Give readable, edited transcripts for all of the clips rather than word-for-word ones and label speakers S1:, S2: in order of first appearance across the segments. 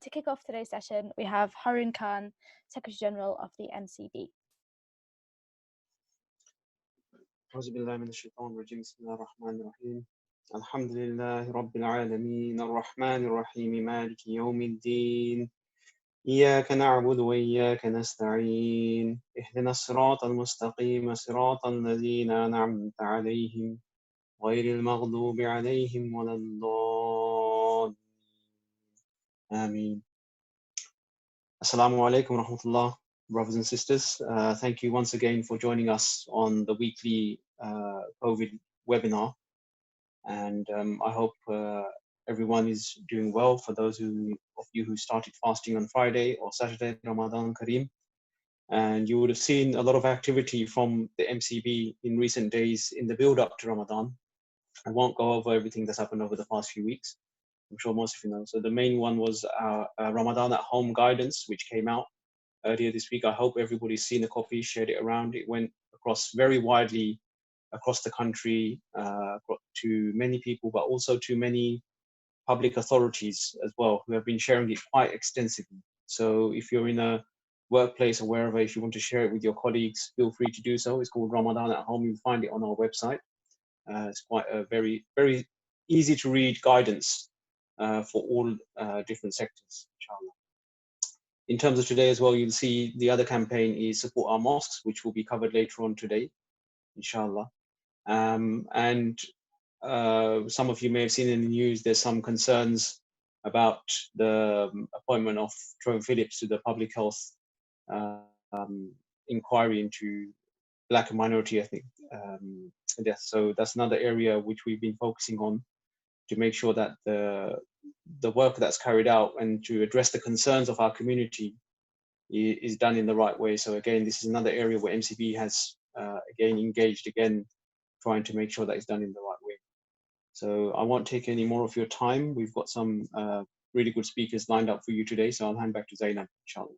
S1: to kick off today's session, we have Harun Khan, Secretary General of the MCB.
S2: أعوذ بالله من الشيطان الرجيم بسم الله الرحمن الرحيم الحمد لله رب العالمين الرحمن الرحيم مالك يوم الدين إياك نعبد وإياك نستعين اهدنا الصراط المستقيم صراط الذين أنعمت عليهم غير المغضوب عليهم ولا الضالين آمين. Assalamu alaikum wa rahmatullah, brothers and sisters. Thank you once again for joining us on the weekly COVID webinar. And I hope everyone is doing well. For those of you who started fasting on Friday or Saturday, Ramadan Kareem. And you would have seen a lot of activity from the MCB in recent days in the build up to Ramadan. I won't go over everything that's happened over the past few weeks. I'm sure most of you know. So the main one was our Ramadan at home guidance, which came out earlier this week. I hope everybody's seen a copy, shared it around. It went across very widely across the country, to many people, but also to many public authorities as well, who have been sharing it quite extensively. So if you're in a workplace or wherever, if you want to share it with your colleagues, feel free to do so. It's called Ramadan at Home. You'll find it on our website. It's quite a very, very easy to read guidance for all different sectors, inshallah. In terms of today as well, you'll see the other campaign is Support Our Mosques, which will be covered later on today, inshallah. And some of you may have seen in the news, there's some concerns about the appointment of Troy Phillips to the Public Health inquiry into Black and minority ethnic deaths. So that's another area which we've been focusing on to make sure that the work that's carried out and to address the concerns of our community is done in the right way. So again, this is another area where MCB has again engaged again, trying to make sure that it's done in the right way. So I won't take any more of your time. We've got some really good speakers lined up for you today. So I'll hand back to Zainab, inshallah.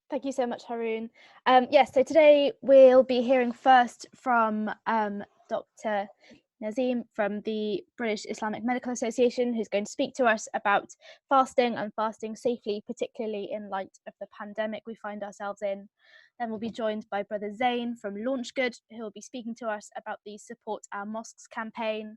S1: Thank you so much, Harun. Yes, so today we'll be hearing first from Dr. Nazim from the British Islamic Medical Association, who's going to speak to us about fasting and fasting safely, particularly in light of the pandemic we find ourselves in. Then we'll be joined by Brother Zain from LaunchGood, who will be speaking to us about the Support Our Mosques campaign.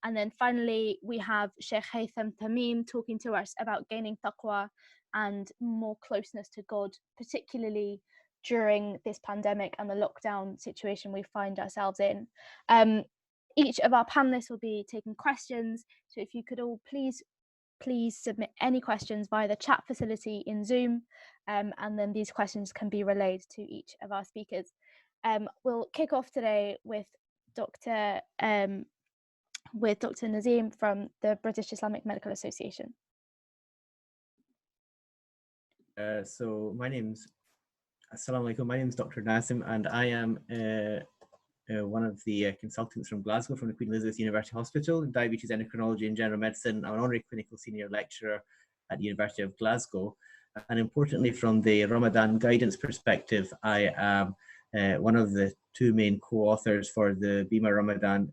S1: And then finally, we have Shaykh Haytham Tamim talking to us about gaining taqwa and more closeness to God, particularly during this pandemic and the lockdown situation we find ourselves in. Each of our panelists will be taking questions, so if you could all please submit any questions via the chat facility in Zoom, and then these questions can be relayed to each of our speakers. We'll kick off today with Dr. Nazim from the British Islamic Medical Association.
S3: So my name's Assalamu alaikum. My name is Dr. Nazim, and I am one of the consultants from Glasgow, from the Queen Elizabeth University Hospital in diabetes endocrinology and general medicine. I'm an honorary clinical senior lecturer at the University of Glasgow. And importantly, from the Ramadan guidance perspective, I am one of the two main co-authors for the Bima Ramadan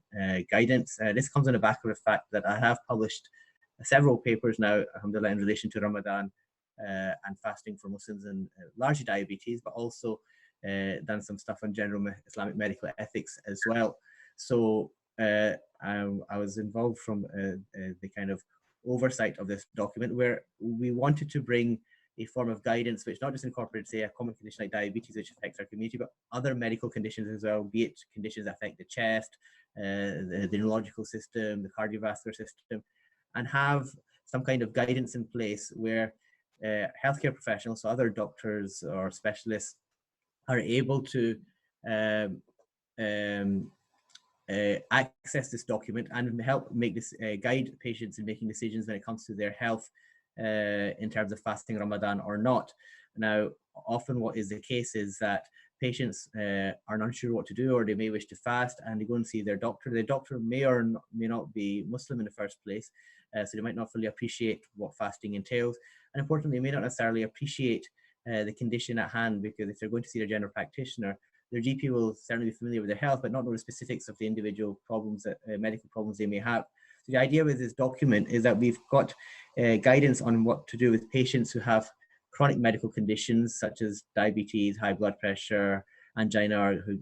S3: guidance. This comes on the back of the fact that I have published several papers now, alhamdulillah, in relation to Ramadan and fasting for Muslims, and largely diabetes, but also done some stuff on general Islamic medical ethics as well. So I was involved from the kind of oversight of this document, where we wanted to bring a form of guidance which not just incorporates, say, a common condition like diabetes, which affects our community, but other medical conditions as well, be it conditions that affect the chest, the neurological system, the cardiovascular system, and have some kind of guidance in place where healthcare professionals, so other doctors or specialists, are able to access this document and help make this guide patients in making decisions when it comes to their health in terms of fasting Ramadan or not. Now, often what is the case is that patients are not sure what to do, or they may wish to fast, and they go and see their doctor. The doctor may or may not be Muslim in the first place, so they might not fully appreciate what fasting entails. And importantly, they may not necessarily appreciate the condition at hand, because if they're going to see their general practitioner, their GP will certainly be familiar with their health, but not know the specifics of the individual problems, that medical problems they may have. So the idea with this document is that we've got guidance on what to do with patients who have chronic medical conditions such as diabetes, high blood pressure, angina, or who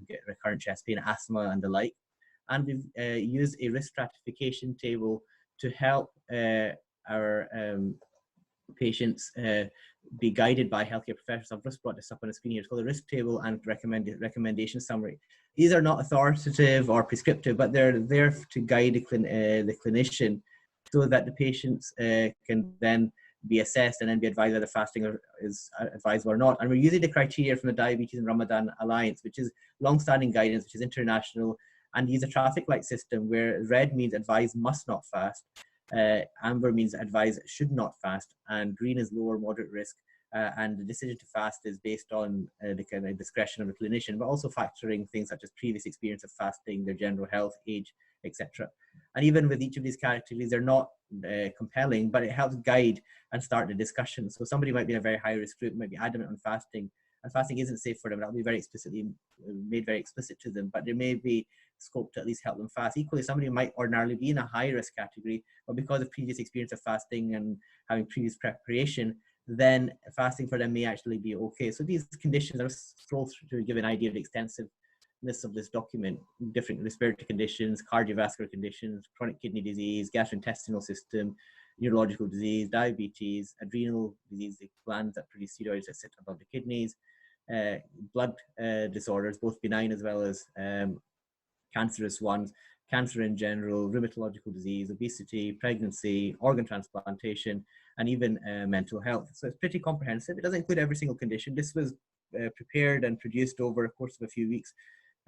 S3: get recurrent chest pain, asthma, and the like. And we've used a risk stratification table to help our patients be guided by healthcare professionals. I've just brought this up on the screen here. It's called the risk table and recommendation summary. These are not authoritative or prescriptive, but they're there to guide the clinician so that the patients can then be assessed and then be advised whether fasting is advisable or not. And we're using the criteria from the Diabetes and Ramadan Alliance, which is long-standing guidance, which is international, and use a traffic light system where red means advised must not fast, amber means advised should not fast, and green is low or moderate risk. And the decision to fast is based on the kind of discretion of the clinician, but also factoring things such as previous experience of fasting, their general health, age, etc. And even with each of these categories, they're not compelling, but it helps guide and start the discussion. So somebody might be in a very high risk group, might be adamant on fasting, and fasting isn't safe for them. That'll be very explicitly made very explicit to them, but there may be scope to at least help them fast. Equally, somebody might ordinarily be in a high risk category, but because of previous experience of fasting and having previous preparation, then fasting for them may actually be okay. So these conditions, I'll scroll through to give an idea of the extensiveness of this document: different respiratory conditions, cardiovascular conditions, chronic kidney disease, gastrointestinal system, neurological disease, diabetes, adrenal disease, the glands that produce steroids that sit above the kidneys, blood disorders, both benign as well as cancerous ones, cancer in general, rheumatological disease, obesity, pregnancy, organ transplantation, and even mental health. So it's pretty comprehensive. It doesn't include every single condition. This was prepared and produced over a course of a few weeks.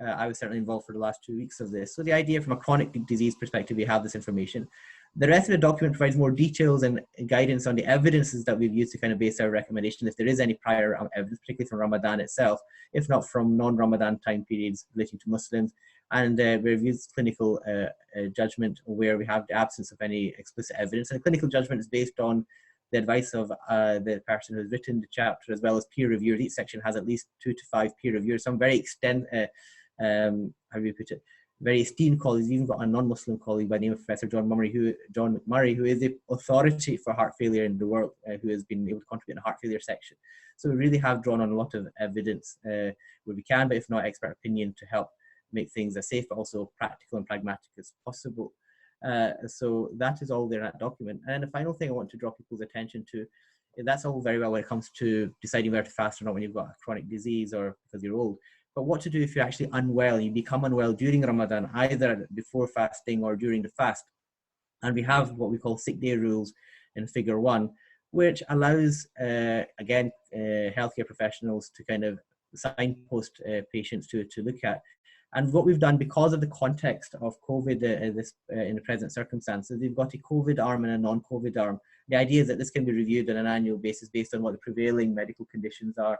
S3: I was certainly involved for the last 2 weeks of this. So the idea from a chronic disease perspective, we have this information. The rest of the document provides more details and guidance on the evidences that we've used to kind of base our recommendation, if there is any prior evidence, particularly from Ramadan itself, if not from non-Ramadan time periods relating to Muslims. And we've used clinical judgment where we have the absence of any explicit evidence. And clinical judgment is based on the advice of the person who's written the chapter, as well as peer reviewers. Each section has at least 2 to 5 peer reviewers, some very how do you put it, very esteemed colleagues. We've even got a non-Muslim colleague by the name of Professor John McMurray, who is the authority for heart failure in the world, who has been able to contribute in the heart failure section. So we really have drawn on a lot of evidence where we can, but if not, expert opinion to help make things as safe but also practical and pragmatic as possible. So that is all there in that document. And the final thing I want to draw people's attention to, that's all very well when it comes to deciding whether to fast or not when you've got a chronic disease or because you're old. But what to do if you're actually unwell, you become unwell during Ramadan, either before fasting or during the fast. And we have what we call sick day rules in figure 1, which allows, again, healthcare professionals to kind of signpost patients to look at. And what we've done, because of the context of COVID in the present circumstances, we've got a COVID arm and a non-COVID arm. The idea is that this can be reviewed on an annual basis based on what the prevailing medical conditions are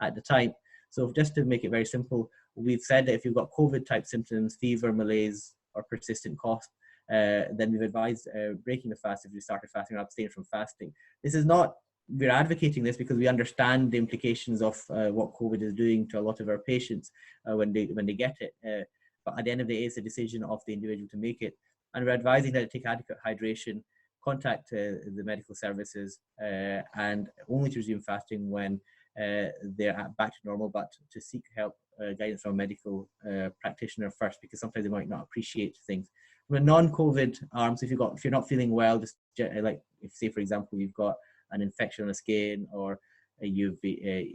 S3: at the time. So just to make it very simple, we've said that if you've got COVID-type symptoms, fever, malaise, or persistent cough, then we've advised breaking the fast if you started fasting or abstaining from fasting. This is not, we're advocating this because we understand the implications of what COVID is doing to a lot of our patients when they get it. But at the end of the day, it's a decision of the individual to make it. And we're advising that they take adequate hydration, contact the medical services, and only to resume fasting when they're back to normal, but to seek help, guidance from a medical practitioner first, because sometimes they might not appreciate things. From a non-COVID arm, so if you're not feeling well, just like if, say for example, you've got an infection on the skin, or you've been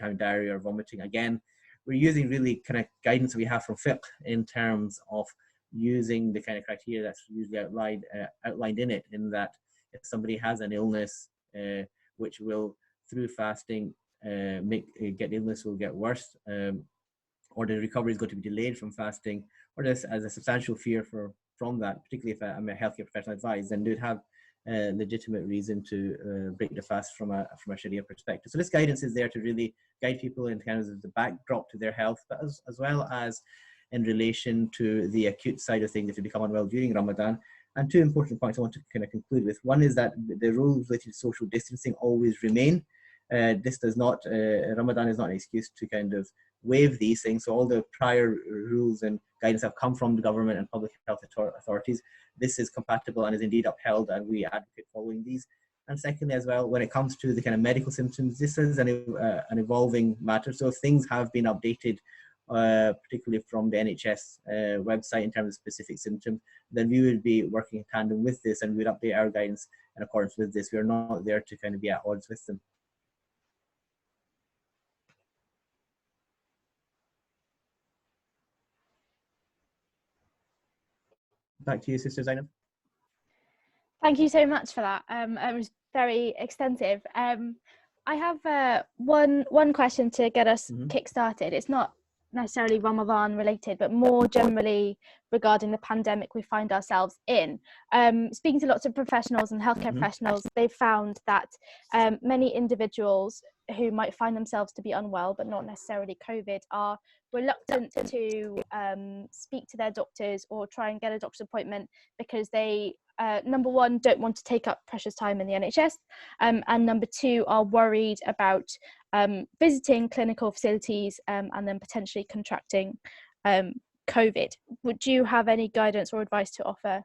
S3: having diarrhea or vomiting, again, we're using really kind of guidance we have from fiqh in terms of using the kind of criteria that's usually outlined in it, in that if somebody has an illness which will, through fasting, get illness will get worse, or the recovery is going to be delayed from fasting, or there's as a substantial fear from that, particularly if I'm a healthcare professional advised, then they'd have legitimate reason to break the fast from a Sharia perspective. So this guidance is there to really guide people in terms of the backdrop to their health, but as well as in relation to the acute side of things if you become unwell during Ramadan. And 2 important points I want to kind of conclude with. One is that the rules related to social distancing always remain. This does not, Ramadan is not an excuse to kind of waive these things. So all the prior rules and guidance have come from the government and public health authorities. This is compatible and is indeed upheld, and we advocate following these. And secondly, as well, when it comes to the kind of medical symptoms, this is an evolving matter. So things have been updated, particularly from the NHS website in terms of specific symptoms. Then we would be working in tandem with this, and we'd update our guidance in accordance with this. We are not there to kind of be at odds with them. Back to you, Sister Zainab.
S1: Thank you so much for that. It was very extensive. I have one question to get us kick-started. It's not necessarily Ramadan related, but more generally regarding the pandemic we find ourselves in. Speaking to lots of professionals and healthcare professionals, they've found that many individuals who might find themselves to be unwell, but not necessarily COVID, are reluctant to speak to their doctors or try and get a doctor's appointment because they, number one, don't want to take up precious time in the NHS, and number two, are worried about visiting clinical facilities and then potentially contracting COVID. Would you have any guidance or advice to offer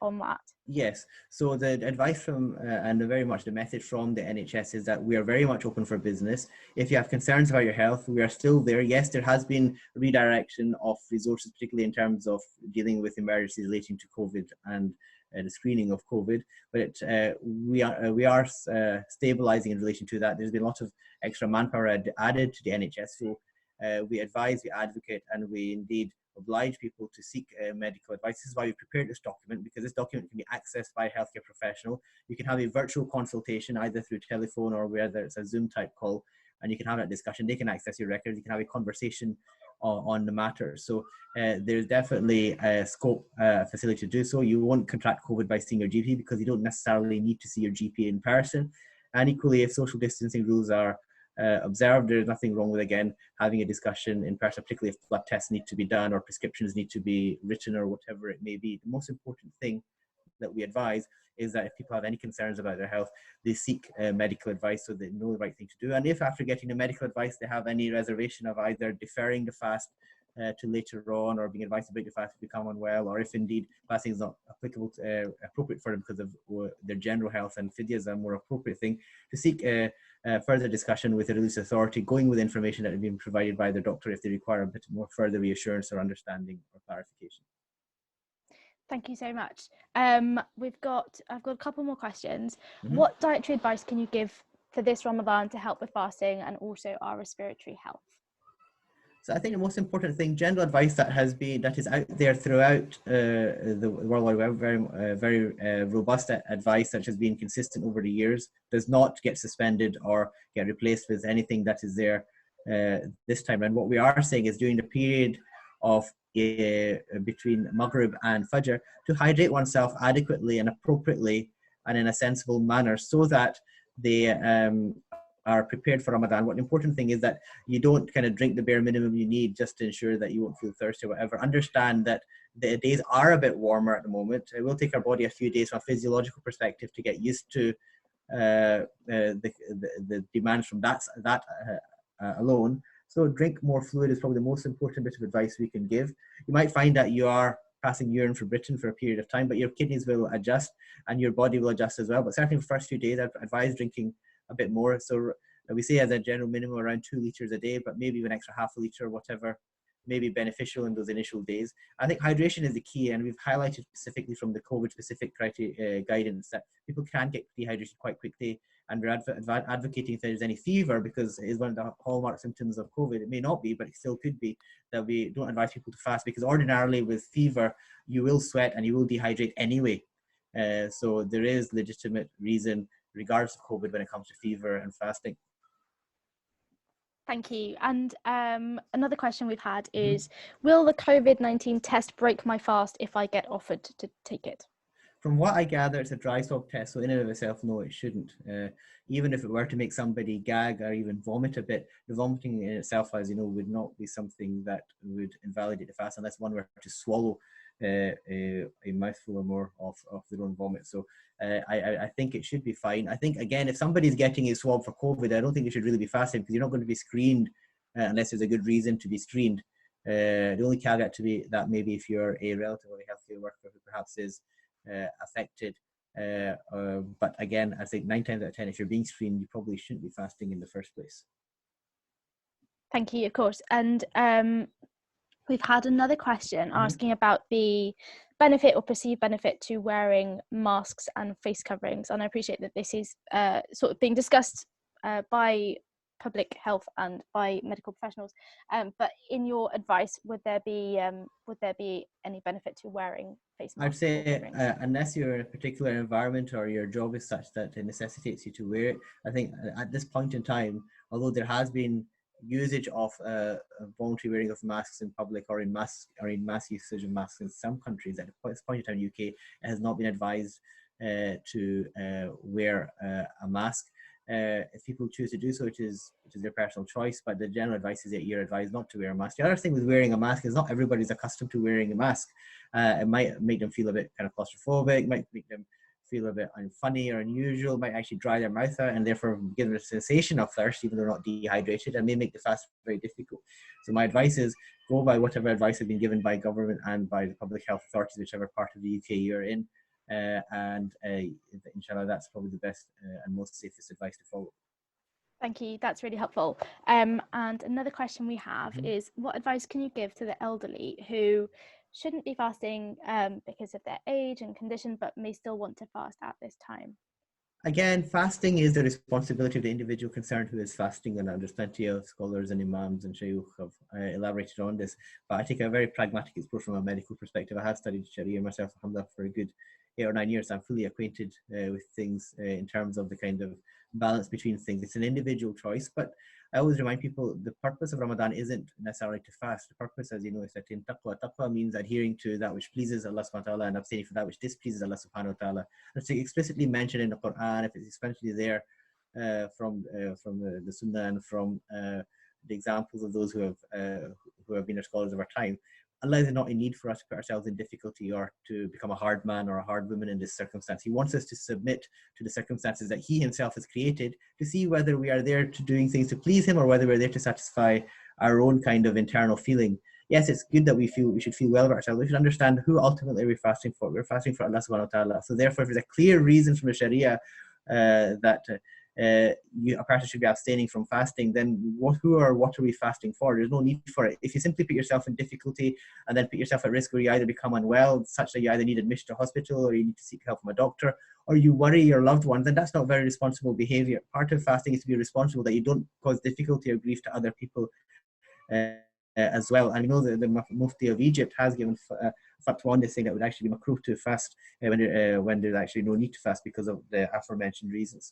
S1: on that?
S3: Yes, so the advice from and very much the message from the NHS is that we are very much open for business. If you have concerns about your health, we are still there. Yes, there has been redirection of resources, particularly in terms of dealing with emergencies relating to COVID and the screening of COVID, but we are stabilizing in relation to that. There's been a lot of extra manpower added to the NHS, so we advise, we advocate, and we indeed oblige people to seek medical advice. This is why we prepared this document, because this document can be accessed by a healthcare professional. You can have a virtual consultation either through telephone or whether it's a Zoom type call, and you can have that discussion. They can access your records. You can have a conversation on the matter. So there's definitely a scope facility to do so. You won't contract COVID by seeing your GP because you don't necessarily need to see your GP in person. And equally, if social distancing rules are observed, there's nothing wrong with, again, having a discussion in person, particularly if blood tests need to be done or prescriptions need to be written or whatever it may be. The most important thing that we advise is that if people have any concerns about their health, they seek medical advice so they know the right thing to do. And if after getting the medical advice, they have any reservation of either deferring the fast to later on, or being advised to break the fast if they become unwell, or if indeed fasting is not applicable to, appropriate for them because of their general health, and fidya is a more appropriate thing, to seek further discussion with the religious authority, going with information that has been provided by their doctor if they require a bit more further reassurance or understanding or clarification.
S1: Thank you so much. I've got a couple more questions. What dietary advice can you give for this Ramadan to help with fasting and also our respiratory health?
S3: So I think the most important thing, general advice that is out there throughout the World Wide Web, very robust advice that has been consistent over the years, does not get suspended or get replaced with anything that is there this time. And what we are saying is, during the period of between Maghrib and Fajr, to hydrate oneself adequately and appropriately and in a sensible manner, so that they are prepared for Ramadan. What the important thing is that you don't kind of drink the bare minimum you need just to ensure that you won't feel thirsty or whatever. Understand that the days are a bit warmer at the moment. It will take our body a few days from a physiological perspective to get used to the demands from that alone. So drink more fluid is probably the most important bit of advice we can give. You might find that you are passing urine for Britain for a period of time, but your kidneys will adjust and your body will adjust as well. But certainly for the first few days, I'd advise drinking a bit more. So we say as a general minimum around 2 liters a day, but maybe an extra half a liter or whatever may be beneficial in those initial days. I think hydration is the key, and we've highlighted specifically from the COVID specific criteria guidance that people can get dehydrated quite quickly, and we're advocating if there's any fever, because it is one of the hallmark symptoms of COVID. It may not be, but it still could be, that we don't advise people to fast, because ordinarily with fever you will sweat and you will dehydrate anyway. So there is legitimate reason regardless of COVID when it comes to fever and fasting.
S1: Thank you. And another question we've had is, will the COVID-19 test break my fast if I get offered to take it?
S3: From what I gather, it's a dry swab test, so in and of itself, no, it shouldn't. Even if it were to make somebody gag or even vomit a bit, the vomiting in itself, as you know, would not be something that would invalidate the fast unless one were to swallow a mouthful or more of their own vomit. So I think it should be fine. I think, again, if somebody's getting a swab for COVID, I don't think they should really be fasting, because you're not going to be screened unless there's a good reason to be screened. The only caveat to be that maybe if you're a relatively healthy worker who perhaps is affected, but again, I think 9 times out of 10, if you're being screened, you probably shouldn't be fasting in the first place.
S1: Thank you, of course. And we've had another question asking about the benefit or perceived benefit to wearing masks and face coverings. And I appreciate that this is sort of being discussed by public health and by medical professionals. But in your advice, would there be any benefit to wearing face masks?
S3: I'd say unless you're in a particular environment or your job is such that it necessitates you to wear it, I think at this point in time, although there has been usage of voluntary wearing of masks in public or in mass usage of masks in some countries, at this point in time in the UK, it has not been advised to wear a mask. If people choose to do so, which is their personal choice, but the general advice is that you're advised not to wear a mask. The other thing with wearing a mask is not everybody's accustomed to wearing a mask. It might make them feel a bit kind of claustrophobic, might make them feel a bit funny or unusual, might actually dry their mouth out and therefore give them a sensation of thirst even though they're not dehydrated, and may make the fast very difficult. So my advice is go by whatever advice has been given by government and by the public health authorities, whichever part of the UK you're in, and inshallah that's probably the best and most safest advice to follow.
S1: Thank you, that's really helpful. And another question we have is, what advice can you give to the elderly who shouldn't be fasting because of their age and condition, but may still want to fast at this time?
S3: Again, fasting is the responsibility of the individual concerned who is fasting, and there's plenty of scholars and imams and shaykh have elaborated on this. But I take a very pragmatic approach from a medical perspective. I have studied Sharia myself, alhamdulillah, for a good 8 or 9 years. I'm fully acquainted with things in terms of the kind of balance between things. It's an individual choice, but I always remind people the purpose of Ramadan isn't necessarily to fast. The purpose, as you know, is that in Taqwa. Taqwa means adhering to that which pleases Allah subhanahu wa ta'ala and abstaining from that which displeases Allah subhanahu wa ta'ala. It's explicitly mentioned in the Quran, if it's especially there from the Sunnah and from the examples of those who have been our scholars of our time. Allah is not in need for us to put ourselves in difficulty or to become a hard man or a hard woman in this circumstance. He wants us to submit to the circumstances that He Himself has created, to see whether we are there to doing things to please Him or whether we're there to satisfy our own kind of internal feeling. Yes, it's good that we should feel well about ourselves. We should understand who ultimately we're fasting for. We're fasting for Allah subhanahu wa ta'ala. So therefore, if there's a clear reason from the Sharia that a person should be abstaining from fasting, then who or what are we fasting for? There's no need for it. If you simply put yourself in difficulty and then put yourself at risk where you either become unwell, such that you either need admission to hospital or you need to seek help from a doctor, or you worry your loved ones, then that's not very responsible behavior. Part of fasting is to be responsible that you don't cause difficulty or grief to other people as well. And we know that the Mufti of Egypt has given fatwa on this, saying that it would actually be makruh to fast when there's actually no need to fast because of the aforementioned reasons.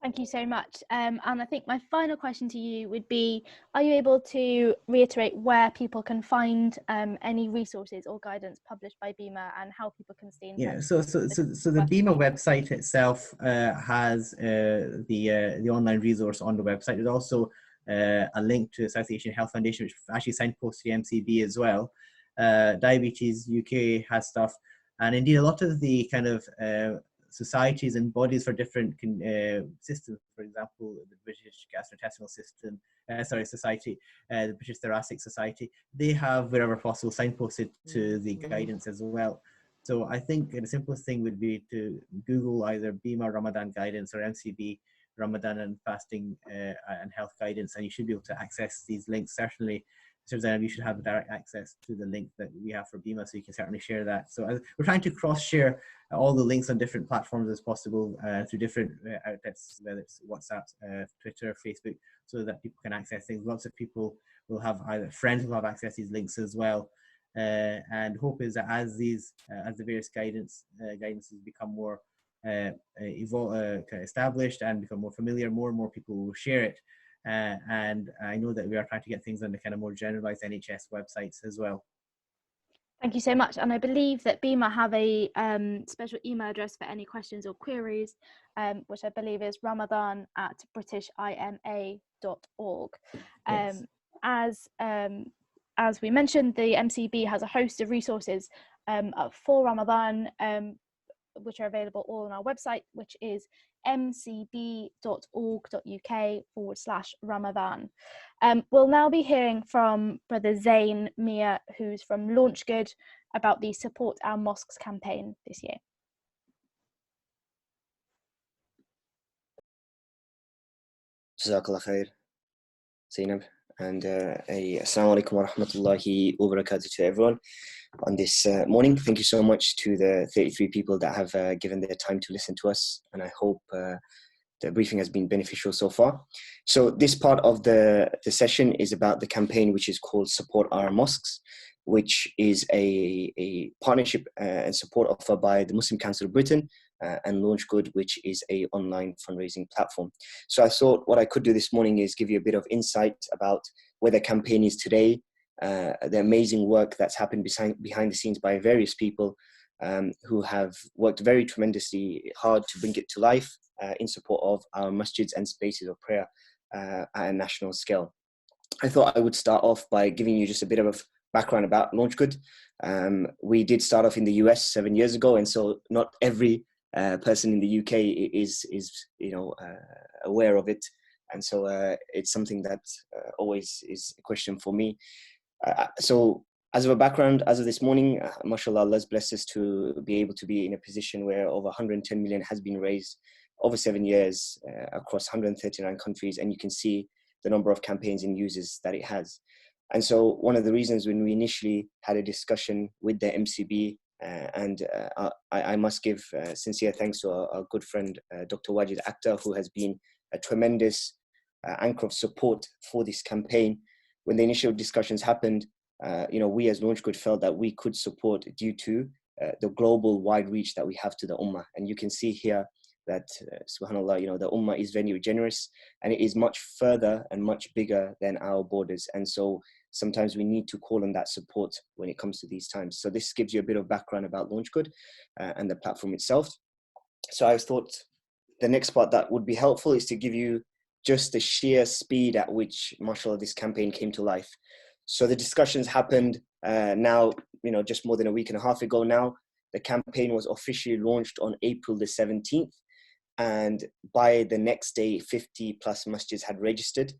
S1: Thank you so much. And I think my final question to you would be, are you able to reiterate where people can find any resources or guidance published by BIMA and how people can stay in touch?
S3: Yeah, so the BIMA website itself has the online resource on the website. There's also a link to the South Asian Health Foundation, which actually signposts the MCB as well. Diabetes UK has stuff, and indeed a lot of the kind of societies and bodies for different systems, for example, the British Gastrointestinal Society, the British Thoracic Society, they have, wherever possible, signposted to the guidance as well. So I think the simplest thing would be to Google either BIMA Ramadan guidance or MCB Ramadan and fasting and health guidance, and you should be able to access these links. Certainly, you should have direct access to the link that we have for BIMA, so you can certainly share that. So we're trying to cross-share all the links on different platforms as possible through different outlets, whether it's WhatsApp, Twitter, Facebook, so that people can access things. Lots of people will have either friends will have access to these links as well. And hope is that as the various guidances become more established and become more familiar, more and more people will share it. And I know that we are trying to get things on the kind of more generalized NHS websites as well.
S1: Thank you so much. And I believe that BIMA have a special email address for any questions or queries, which I believe is ramadan@britishima.org.
S3: Yes.
S1: As we mentioned, the MCB has a host of resources for Ramadan, which are available all on our website, which is mcb.org.uk/Ramadan. We'll now be hearing from Brother Zain Mia, who's from LaunchGood, about the Support Our Mosques campaign this year.
S4: Jazakallah khair, Zainab, and assalamu alaikum wa rahmatullahi wa barakatuh to everyone on this morning. Thank you so much to the 33 people that have given their time to listen to us, and I hope the briefing has been beneficial so far. So this part of the session is about the campaign which is called Support Our Mosques, which is a partnership and support offered by the Muslim Council of Britain and LaunchGood, which is a online fundraising platform. So I thought what I could do this morning is give you a bit of insight about where the campaign is today, the amazing work that's happened behind the scenes by various people who have worked very tremendously hard to bring it to life in support of our masjids and spaces of prayer at a national scale. I thought I would start off by giving you just a bit of background about LaunchGood. We did start off in the US 7 years ago, and so not every person in the UK is aware of it, and so it's something that always is a question for me. So as of a background, as of this morning, mashallah, Allah's blessed us to be able to be in a position where over 110 million has been raised over 7 years across 139 countries, and you can see the number of campaigns and users that it has. And so one of the reasons when we initially had a discussion with the MCB, I must give sincere thanks to our good friend, Dr. Wajid Akhtar, who has been a tremendous anchor of support for this campaign. When the initial discussions happened, we as LaunchGood felt that we could support due to the global wide reach that we have to the Ummah. And you can see here that, subhanAllah, the Ummah is very generous, and it is much further and much bigger than our borders. And so sometimes we need to call on that support when it comes to these times. So this gives you a bit of background about LaunchGood and the platform itself. So I thought the next part that would be helpful is to give you just the sheer speed at which, mashallah, this campaign came to life. So the discussions happened now, just more than a week and a half ago now. The campaign was officially launched on April the 17th. And by the next day, 50 plus masjids had registered.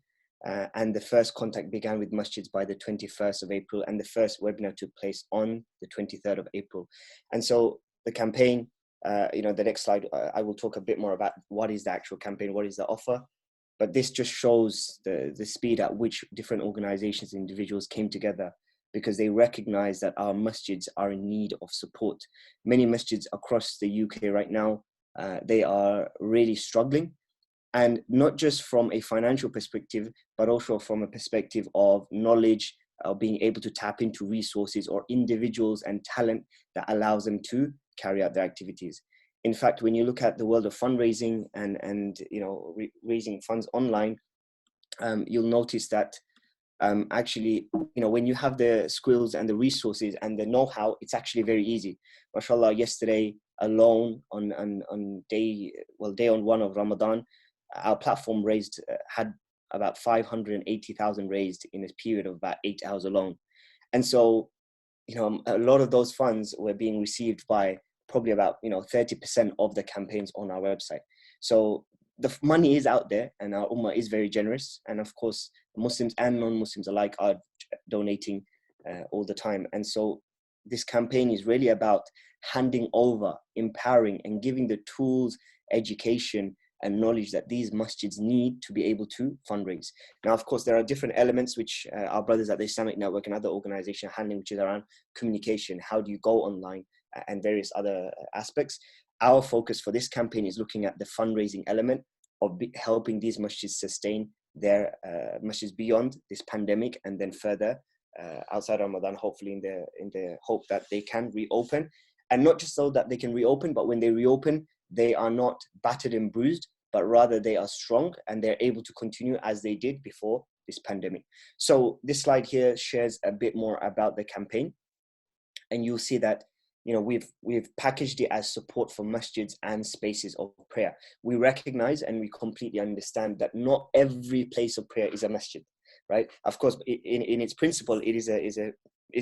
S4: And the first contact began with masjids by the 21st of April. And the first webinar took place on the 23rd of April. And so the campaign, the next slide, I will talk a bit more about what is the actual campaign, what is the offer. But this just shows the speed at which different organizations and individuals came together, because they recognize that our masjids are in need of support. Many masjids across the UK right now, they are really struggling, and not just from a financial perspective, but also from a perspective of knowledge, being able to tap into resources or individuals and talent that allows them to carry out their activities. In fact, when you look at the world of fundraising and raising funds online, you'll notice that actually, when you have the skills and the resources and the know-how, it's actually very easy. MashaAllah, yesterday alone on day one of Ramadan, our platform had about 580,000 raised in a period of about 8 hours alone. And so, a lot of those funds were being received by probably about 30% of the campaigns on our website. So the money is out there, and our Ummah is very generous. And of course, Muslims and non-Muslims alike are donating all the time. And so this campaign is really about handing over, empowering, and giving the tools, education, and knowledge that these masjids need to be able to fundraise. Now, of course, there are different elements which our brothers at the Islamic Network and other organizations are handling, which is around communication. How do you go online, and various other aspects. Our focus for this campaign is looking at the fundraising element of helping these masjids sustain their masjids beyond this pandemic, and then further outside Ramadan, hopefully in the hope that they can reopen. And not just so that they can reopen, but when they reopen, they are not battered and bruised, but rather they are strong and they're able to continue as they did before this pandemic. So this slide here shares a bit more about the campaign, and you'll see that we've packaged it as support for masjids and spaces of prayer. We recognize and we completely understand that not every place of prayer is a masjid, right? Of course, in its principle, it is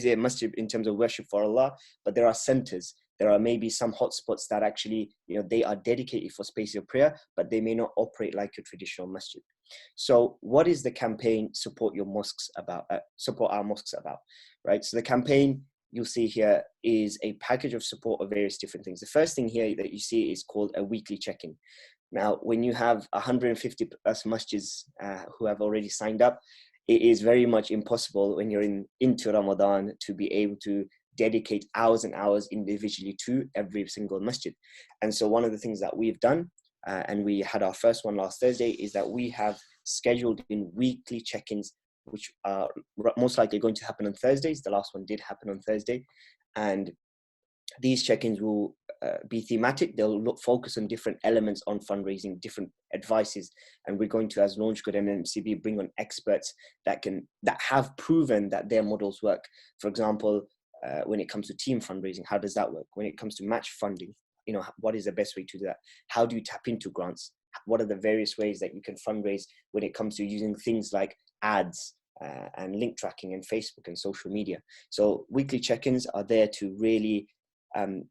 S4: a masjid in terms of worship for Allah, but there are centers. There are maybe some hotspots that actually, they are dedicated for space of prayer, but they may not operate like a traditional masjid. So what is the campaign Support Your Mosques about? Support Our Mosques about, right? So the campaign you'll see here is a package of support of various different things. The first thing here that you see is called a weekly check-in. Now, when you have 150 plus masjids who have already signed up, it is very much impossible when you're into Ramadan to be able to dedicate hours and hours individually to every single masjid. And so one of the things that we've done, and we had our first one last Thursday, is that we have scheduled in weekly check-ins, which are most likely going to happen on Thursdays. The last one did happen on Thursday. And these check-ins will be thematic. They'll focus on different elements on fundraising, different advices. And we're going to, as LaunchGood and MCB, bring on experts that have proven that their models work. For example, when it comes to team fundraising, how does that work? When it comes to match funding, what is the best way to do that? How do you tap into grants? What are the various ways that you can fundraise when it comes to using things like ads and link tracking and Facebook and social media? So weekly check-ins are there to really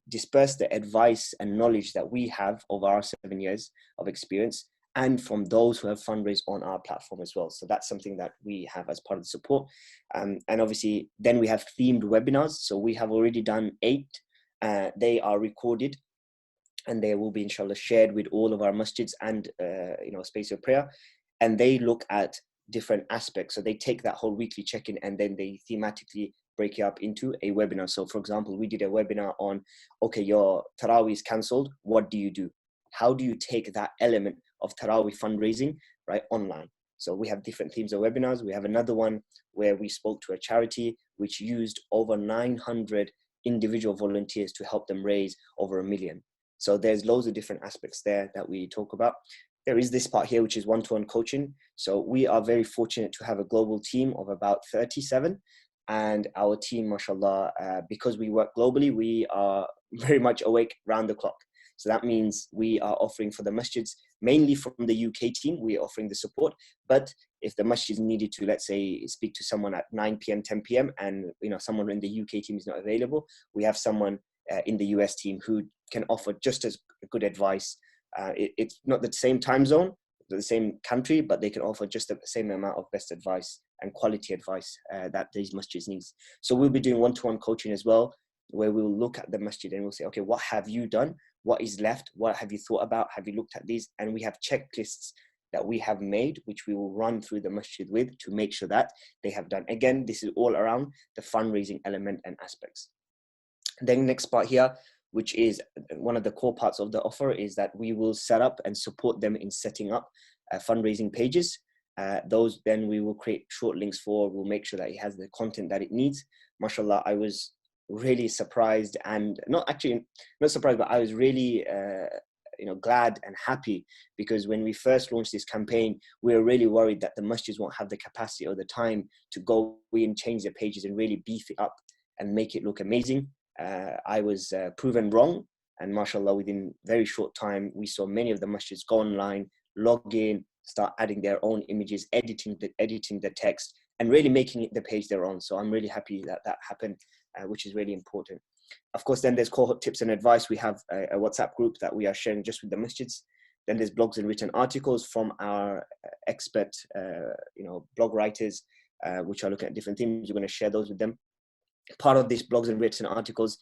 S4: disperse the advice and knowledge that we have over our 7 years of experience, and from those who have fundraised on our platform as well. So that's something that we have as part of the support. And obviously, then we have themed webinars. So we have already done 8. They are recorded, and they will be inshallah shared with all of our masjids and space of prayer. And they look at different aspects. So they take that whole weekly check-in and then they thematically break it up into a webinar. So for example, we did a webinar on, okay, your Tarawih is cancelled. What do you do? How do you take that element of Tarawih fundraising, right, online? So we have different themes of webinars. We have another one where we spoke to a charity which used over 900 individual volunteers to help them raise over $1 million. So there's loads of different aspects there that we talk about. There is this part here, which is one-to-one coaching. So we are very fortunate to have a global team of about 37. And our team, mashallah, because we work globally, we are very much awake round the clock. So that means we are offering for the masjids, mainly from the UK team, we are offering the support. But if the masjid needed to, let's say, speak to someone at 9 p.m., 10 p.m., and someone in the UK team is not available, we have someone in the US team who can offer just as good advice. It's not the same time zone, the same country, but they can offer just the same amount of best advice and quality advice that these masjids need. So we'll be doing one-to-one coaching as well, where we'll look at the masjid and we'll say, okay, what have you done? What is left? What have you thought about? Have you looked at these? And we have checklists that we have made, which we will run through the masjid with to make sure that they have done. Again, this is all around the fundraising element and aspects. Then next part here, which is one of the core parts of the offer, is that we will set up and support them in setting up fundraising pages. Those then we will create short links for, we'll make sure that it has the content that it needs. MashaAllah, I was really surprised, and not surprised, but I was really glad and happy, because when we first launched this campaign, we were really worried that the masjids won't have the capacity or the time to go and change their pages and really beef it up and make it look amazing. I was proven wrong, and mashallah, within very short time, we saw many of the masjids go online, log in, start adding their own images, editing the text, and really making it the page their own. So I'm really happy that that happened, which is really important. Of course, then there's cohort tips and advice. We have a WhatsApp group that we are sharing just with the masjids. Then there's blogs and written articles from our expert, blog writers, which are looking at different themes. We're going to share those with them. Part of these blogs and written articles,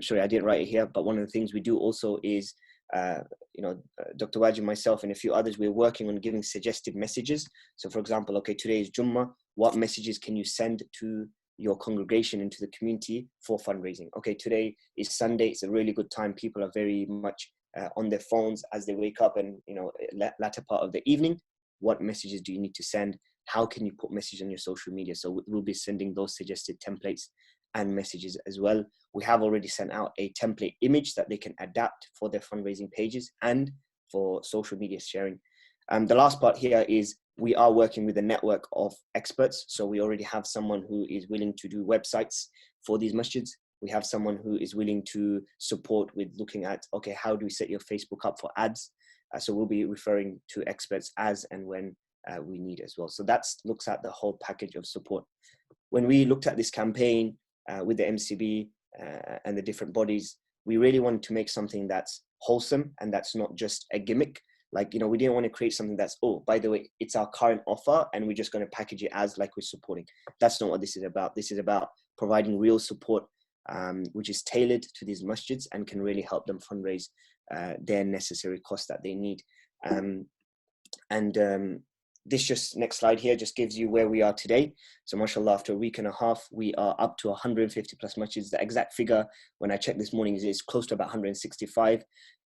S4: sorry, I didn't write it here, but one of the things we do also is, Dr. Wajid, myself, and a few others, we're working on giving suggested messages. So for example, okay, today is Jummah. What messages can you send to your congregation and to the community for fundraising? Okay, today is Sunday. It's a really good time. People are very much on their phones as they wake up and, latter part of the evening. What messages do you need to send? How can you put messages on your social media? So we'll be sending those suggested templates and messages as well. We have already sent out a template image that they can adapt for their fundraising pages and for social media sharing. The last part here is we are working with a network of experts. So we already have someone who is willing to do websites for these masjids. We have someone who is willing to support with looking at, okay, how do we set your Facebook up for ads? So we'll be referring to experts as and when we need as well. So that looks at the whole package of support. When we looked at this campaign with the MCB and the different bodies, we really wanted to make something that's wholesome and that's not just a gimmick. Like, you know, we didn't want to create something that's, oh, by the way, it's our current offer and we're just going to package it as like we're supporting. That's not what this is about. This is about providing real support, which is tailored to these masjids and can really help them fundraise their necessary costs that they need. This just, next slide here, just gives you where we are today. So mashallah, after a week and a half, we are up to 150 plus masjids. The exact figure, when I checked this morning, is close to about 165.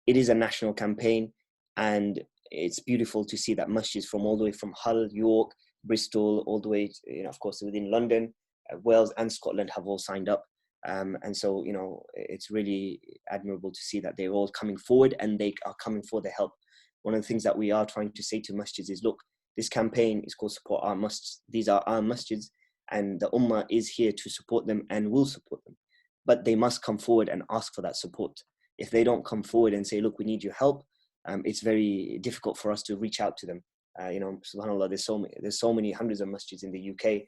S4: It is a national campaign, and it's beautiful to see that masjids from all the way from Hull, York, Bristol, all the way to, you know, of course, within London, Wales and Scotland have all signed up. And so, you know, it's really admirable to see that they're all coming forward and they are coming for the help. One of the things that we are trying to say to masjids is, look, this campaign is called Support Our Mosques. These are our masjids, and the ummah is here to support them and will support them. But they must come forward and ask for that support. If they don't come forward and say, look, we need your help, it's very difficult for us to reach out to them. You know, subhanAllah, there's so many hundreds of masjids in the UK.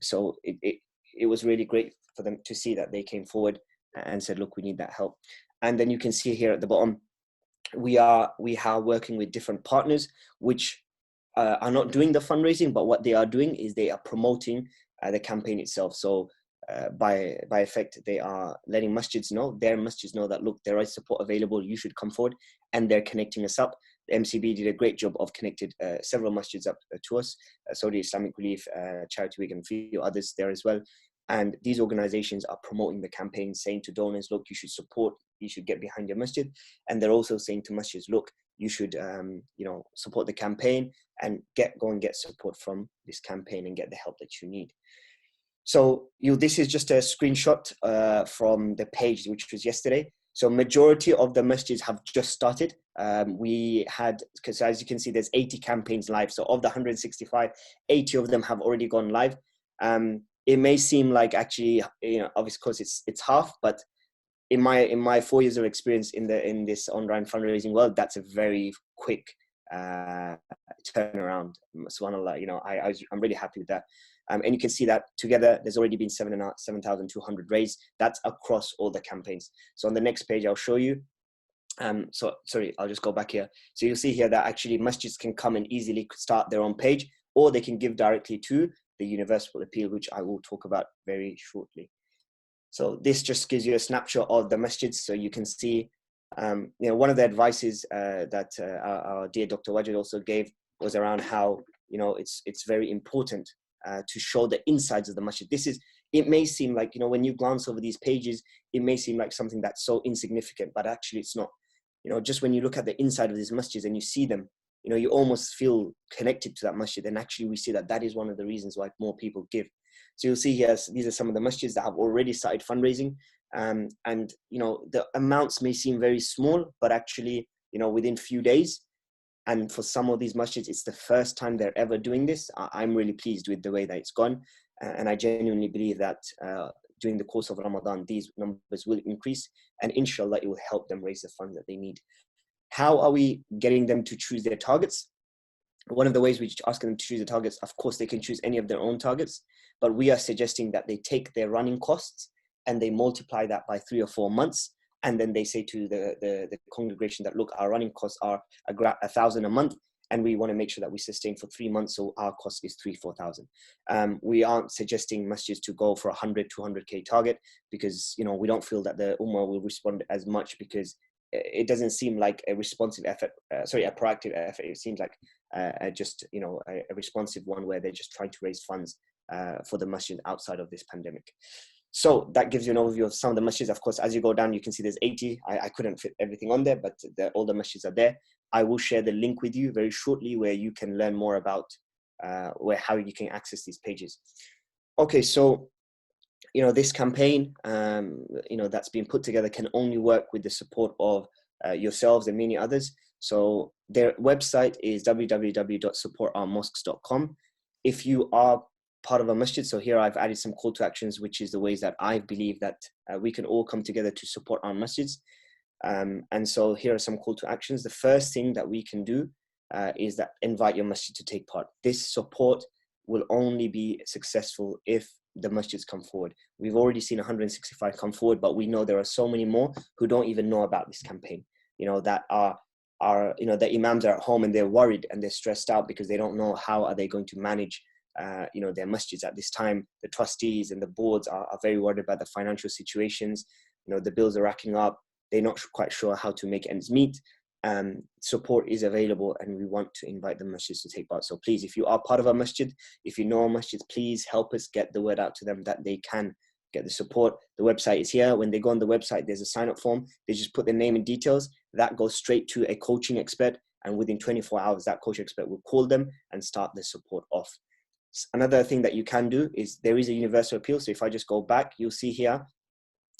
S4: So it was really great for them to see that they came forward and said, look, we need that help. And then you can see here at the bottom, we are working with different partners, which are not doing the fundraising, but what they are doing is they are promoting the campaign itself. So by effect, they are letting masjids know, their masjids know that, look, there is support available, you should come forward, and they're connecting us up. The MCB did a great job of connected several masjids up to us, Saudi Islamic Relief, Charity Week, and a few others there as well. And these organizations are promoting the campaign, saying to donors, look, you should support, you should get behind your masjid. And they're also saying to masjids, look, you should you know, support the campaign and go and get support from this campaign and get the help that you need. So this is just a screenshot from the page, which was yesterday. So majority of the masjids have just started. We had, because as you can see, there's 80 campaigns live. So of the 165, 80 of them have already gone live. It may seem like, actually, you know, obviously, because it's half, but in my 4 years of experience in this online fundraising world, that's a very quick turnaround. Subhanallah, you know, I'm really happy with that. And you can see that together, there's already been 7,200 raised. That's across all the campaigns. So on the next page, I'll show you. So sorry, I'll just go back here. So you'll see here that actually masjids can come and easily start their own page, or they can give directly to the universal appeal, which I will talk about very shortly. So this just gives you a snapshot of the masjids. So you can see, you know, one of the advices that our dear Dr. Wajid also gave was around how, you know, it's very important to show the insides of the masjid. It may seem like, you know, when you glance over these pages, it may seem like something that's so insignificant, but actually it's not. You know, just when you look at the inside of these masjids and you see them, you know, you almost feel connected to that masjid. And actually we see that is one of the reasons why more people give. So you'll see here, these are some of the masjids that have already started fundraising. And, you know, the amounts may seem very small, but actually, you know, within few days, and for some of these masjids, it's the first time they're ever doing this. I'm really pleased with the way that it's gone. And I genuinely believe that during the course of Ramadan, these numbers will increase, and inshallah, it will help them raise the funds that they need. How are we getting them to choose their targets? One of the ways we ask them to choose the targets, of course, they can choose any of their own targets, but we are suggesting that they take their running costs and they multiply that by 3 or 4 months. And then they say to the congregation that, look, our running costs are 1,000 a month, and we want to make sure that we sustain for 3 months. So our cost is 3,000-4,000. We aren't suggesting masjids to go for 100, 200K target, because, you know, we don't feel that the ummah will respond as much, because it doesn't seem like a responsive effort, a proactive effort. It seems like just, you know, a responsive one where they're just trying to raise funds for the masjid outside of this pandemic. So that gives you an overview of some of the masjids. Of course, as you go down, you can see there's 80. I couldn't fit everything on there, but all the masjids are there. I will share the link with you very shortly where you can learn more about how you can access these pages. Okay, so, you know, this campaign, you know, that's been put together can only work with the support of yourselves and many others. So their website is www.supportourmosques.com. If you are part of a masjid, so here I've added some call to actions, which is the ways that I believe that we can all come together to support our masjids. And so here are some call to actions. The first thing that we can do is that invite your masjid to take part. This support will only be successful if the masjids come forward. We've already seen 165 come forward, but we know there are so many more who don't even know about this campaign, that are the imams are at home and they're worried and they're stressed out because they don't know how are they going to manage their masjids at this time. The trustees and the boards are very worried about the financial situations. The bills are racking up. They're not quite sure how to make ends meet. Support is available, and we want to invite the masjids to take part. So please, if you are part of a masjid, if you know a masjid, please help us get the word out to them that they can get the support. The website is here. When they go on the website, there's a sign-up form. They just put their name and details. That goes straight to a coaching expert, and within 24 hours, that coaching expert will call them and start the support off. Another thing that you can do is there is a universal appeal. So if I just go back, you'll see here.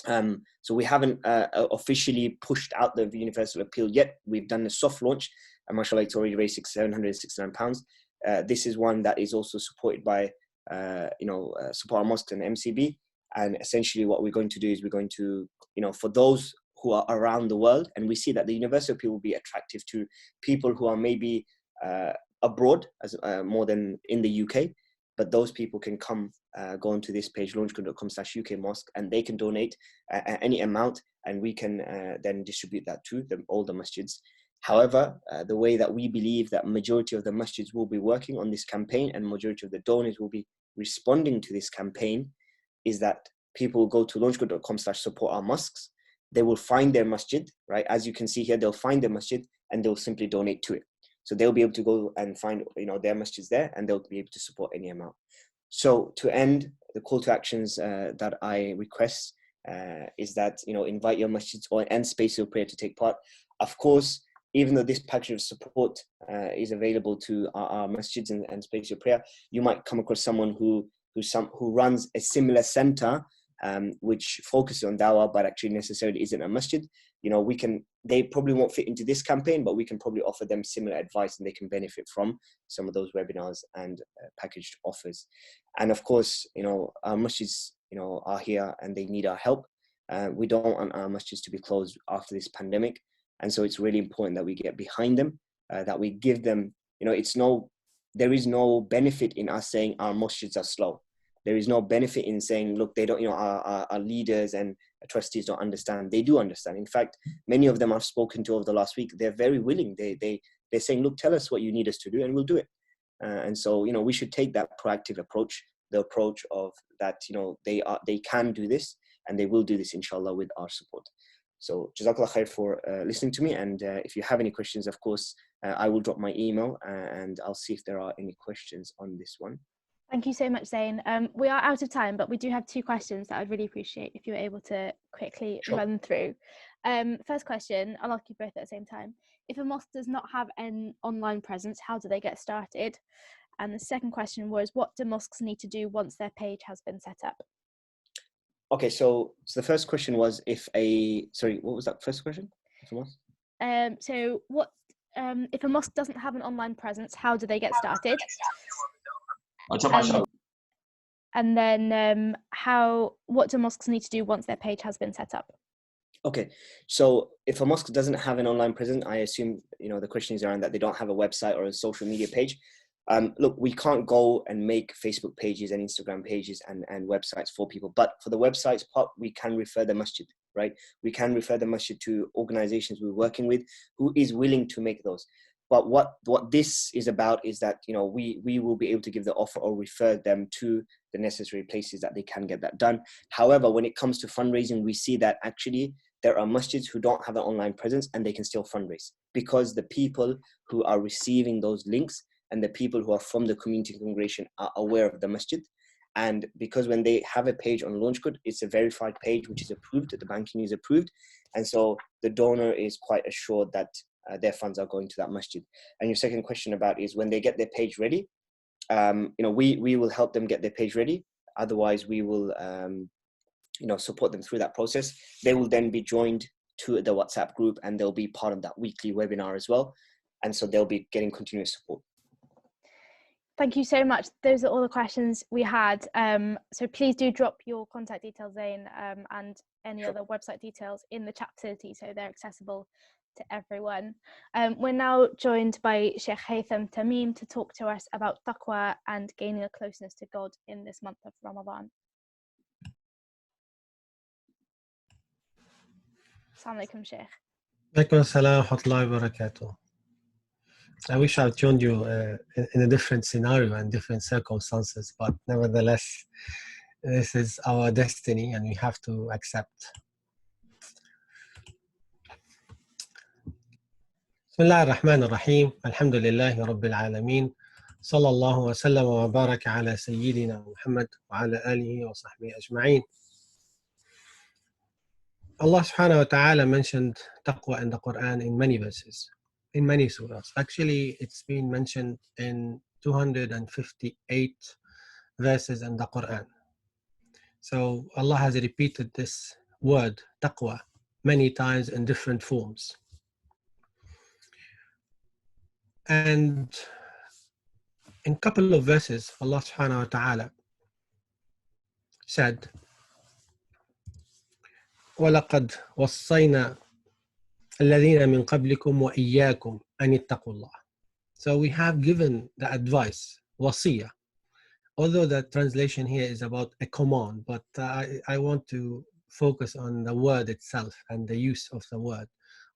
S4: So we haven't officially pushed out the universal appeal yet. We've done a soft launch, and mashallah, it's already raised £769. This is one that is also supported by, Support Our Mosques and MCB. And essentially what we're going to do is we're going to, for those who are around the world, and we see that the universal appeal will be attractive to people who are maybe abroad, as more than in the UK, but those people can come, go onto this page, launchgood.com/UK mosque, and they can donate any amount, and we can then distribute that to all the masjids. However, the way that we believe that majority of the masjids will be working on this campaign and majority of the donors will be responding to this campaign is that people will go to launchgood.com/support our mosques. They will find their masjid, right? As you can see here, they'll find their masjid and they'll simply donate to it. So they'll be able to go and find, their masjids there, and they'll be able to support any amount. So to end, the call to actions that I request is that, invite your masjids and space of prayer to take part. Of course, even though this package of support is available to our masjids and space of prayer, you might come across someone who runs a similar center which focuses on dawah, but actually necessarily isn't a masjid. They probably won't fit into this campaign, but we can probably offer them similar advice and they can benefit from some of those webinars and packaged offers. And of course, our masjids, are here and they need our help. We don't want our masjids to be closed after this pandemic. And so it's really important that we get behind them, that we give them, there is no benefit in us saying our masjids are slow. There is no benefit in saying, look, they don't, our leaders and trustees don't understand. They do understand. In fact, many of them I've spoken to over the last week, they're very willing. They're saying, look, tell us what you need us to do and we'll do it. And so, we should take that proactive approach, the approach of that, they can do this and they will do this, inshallah, with our support. So Jazakallah khair for listening to me. And if you have any questions, of course, I will drop my email and I'll see if there are any questions on this one.
S1: Thank you so much, Zain. We are out of time, but we do have 2 questions that I'd really appreciate if you were able to quickly run through. First question, I'll ask you both at the same time. If a mosque does not have an online presence, how do they get started? And the second question was, what do mosques need to do once their page has been set up?
S4: Okay, so the first question was what was that first question?
S1: So what if a mosque doesn't have an online presence, how do they get started? And then what do mosques need to do once their page has been set up?
S4: Okay, so if a mosque doesn't have an online presence, I assume, the question is around that they don't have a website or a social media page. Look, we can't go and make Facebook pages and Instagram pages and websites for people, but for the websites part, we can refer the masjid, right? We can refer the masjid to organizations we're working with who is willing to make those. But what this is about is that, we will be able to give the offer or refer them to the necessary places that they can get that done. However, when it comes to fundraising, we see that actually there are masjids who don't have an online presence and they can still fundraise because the people who are receiving those links and the people who are from the community congregation are aware of the masjid. And because when they have a page on LaunchGood, it's a verified page which is approved, the banking is approved. And so the donor is quite assured that their funds are going to that masjid. And your second question about is when they get their page ready, we will help them get their page ready. Otherwise, we will, support them through that process. They will then be joined to the WhatsApp group and they'll be part of that weekly webinar as well. And so they'll be getting continuous support.
S1: Thank you so much. Those are all the questions we had. So please do drop your contact details, Zain, and any other website details in the chat facility so they're accessible to everyone. We're now joined by Shaykh Haytham Tamim to talk to us about Taqwa and gaining a closeness to God in this month of Ramadan. Assalamu alaikum, Shaykh.
S5: Alaikum assalam wa rahmatullahi wa barakatuh. I wish I'd joined you in a different scenario and different circumstances, but nevertheless, this is our destiny and we have to accept. Bismillah ar-Rahman ar-Rahim. Alhamdulillahi Rabbil Alameen. Sallallahu wa sallam wa baraka ala Sayyidina Muhammad wa ala alihi wa sahbihi ajma'een. Allah subhanahu wa ta'ala mentioned taqwa in the Quran in many verses, in many surahs. Actually, it's been mentioned in 258 verses in the Quran. So Allah has repeated this word, taqwa, many times in different forms. And in a couple of verses, Allah subhanahu wa ta'ala said, وَلَقَدْ وَصَّيْنَا الَّذِينَ مِنْ قَبْلِكُمْ وَإِيَّاكُمْ أَنِ اتَّقُوا اللَّهَ. So we have given the advice, wasiyah, although the translation here is about a command, but I want to focus on the word itself and the use of the word,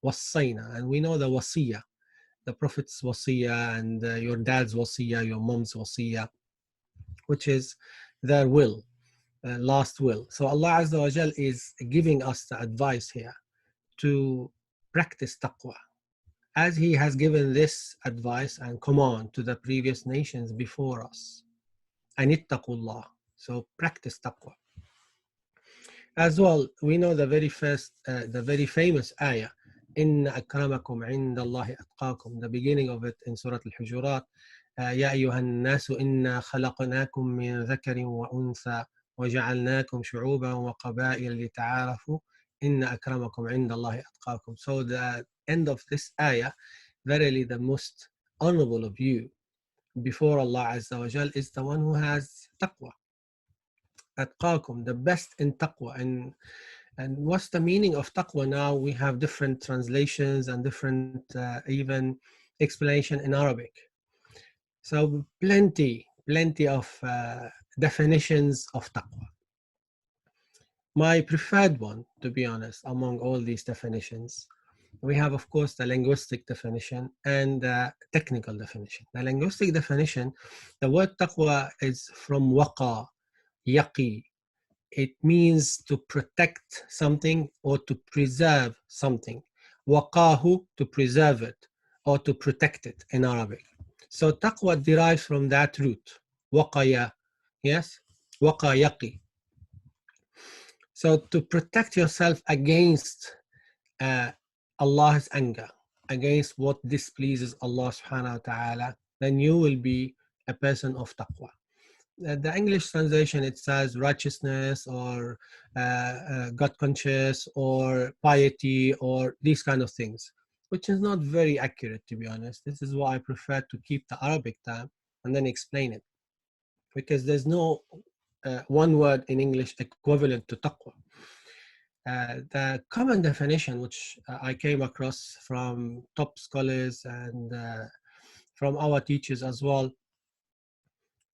S5: wassayna. And we know the wasiyah, the Prophet's wasiyah and your dad's wasiyah, your mom's wasiyah, which is their will, last will. So Allah Azza wa Jal is giving us the advice here to practice taqwa, as He has given this advice and command to the previous nations before us. Anittaqullah. So practice taqwa. As well, we know the very first, the very famous ayah, Inna akramakum indallahi atqakum, the beginning of it in Surah Al-Hujurat, Ya ayyuhan nasu inna khalaqnakum min dhakarin wa untha wa ja'alnakum shu'uban wa qaba'il lita'arafu inna akramakum indallahi atqakum. So the end of this ayah, verily the most honorable of you before Allah Azza wa Jal is the one who has taqwa. Atqakum, the best in taqwa. And what's the meaning of taqwa now? We have different translations and different even explanation in Arabic. So plenty of definitions of taqwa. My preferred one, to be honest, among all these definitions, we have, of course, the linguistic definition and the technical definition. The linguistic definition, the word taqwa is from waqa, yaqi. It means to protect something or to preserve something. Waqahu, to preserve it or to protect it in Arabic. So taqwa derives from that root. Waqaya, yes? Waqa yaqi. So to protect yourself against Allah's anger, against what displeases Allah subhanahu wa ta'ala, then you will be a person of taqwa. The English translation, it says righteousness or God conscious or piety or these kind of things, which is not very accurate, to be honest. This is why I prefer to keep the Arabic term and then explain it, because there's no one word in English equivalent to taqwa. The common definition, which I came across from top scholars and from our teachers as well,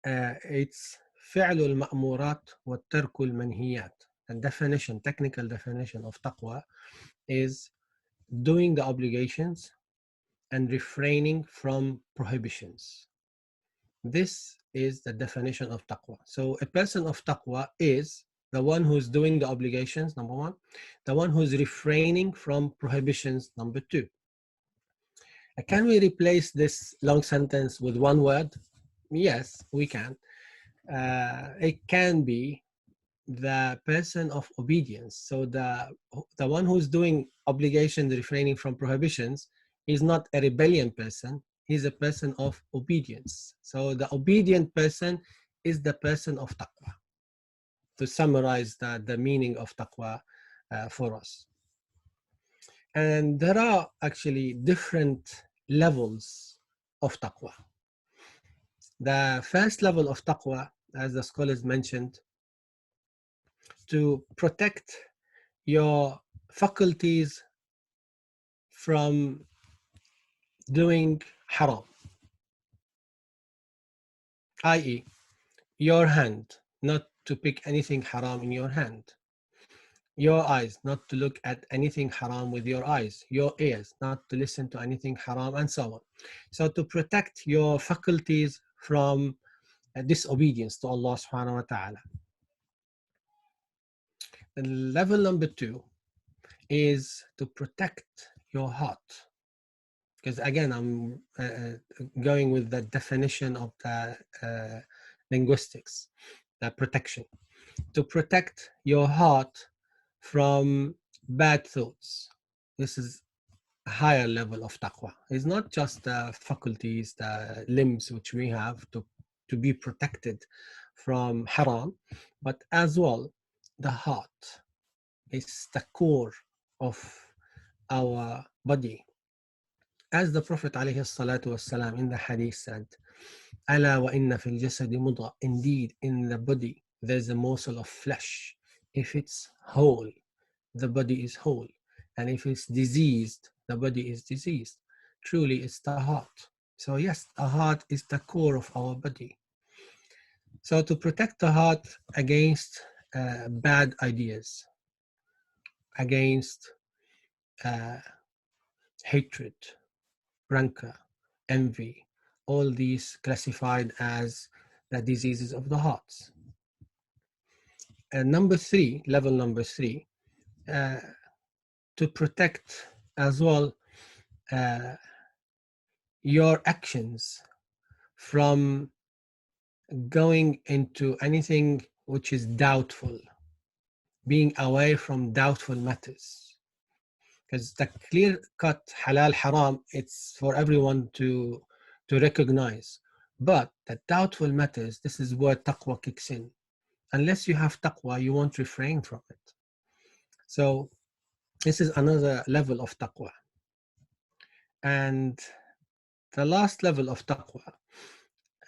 S5: it's فعل المأمورات والترك المنهيات. And definition, technical definition of taqwa is doing the obligations and refraining from prohibitions. This is the definition of taqwa. So a person of taqwa is the one who's doing the obligations, number one, the one who's refraining from prohibitions, number two. Can we replace this long sentence with one word? Yes, we can. It can be the person of obedience. So the one who's doing obligations, refraining from prohibitions, is not a rebellion person. He's a person of obedience. So the obedient person is the person of taqwa, to summarize the meaning of taqwa for us. And there are actually different levels of taqwa. The first level of taqwa, as the scholars mentioned, to protect your faculties from doing haram, i.e., your hand, not to pick anything haram in your hand. your eyes not to look at anything haram with your eyes, your ears not to listen to anything haram, and so on. So to protect your faculties from disobedience to Allah subhanahu wa ta'ala. And level number 2 is to protect your heart. Because again, I'm going with the definition of the linguistics, the protection. To protect your heart from bad thoughts. This is a higher level of taqwa. It's not just the faculties, the limbs which we have to be protected from haram, but as well the heart is the core of our body. As the Prophet ﷺ in the hadith said, "Ala wa inna fil jasadi mudghah." Indeed, in the body there's a morsel of flesh. If it's whole, the body is whole, and if it's diseased, the body is diseased. Truly, it's the heart. So yes, the heart is the core of our body. So to protect the heart against bad ideas, against hatred, rancor, envy, all these classified as the diseases of the hearts. And number 3, level number 3, to protect as well your actions from going into anything which is doubtful, being away from doubtful matters. Because the clear-cut halal haram, it's for everyone to recognize. But the doubtful matters, this is where taqwa kicks in. Unless you have taqwa, you won't refrain from it. So this is another level of taqwa. And the last level of taqwa,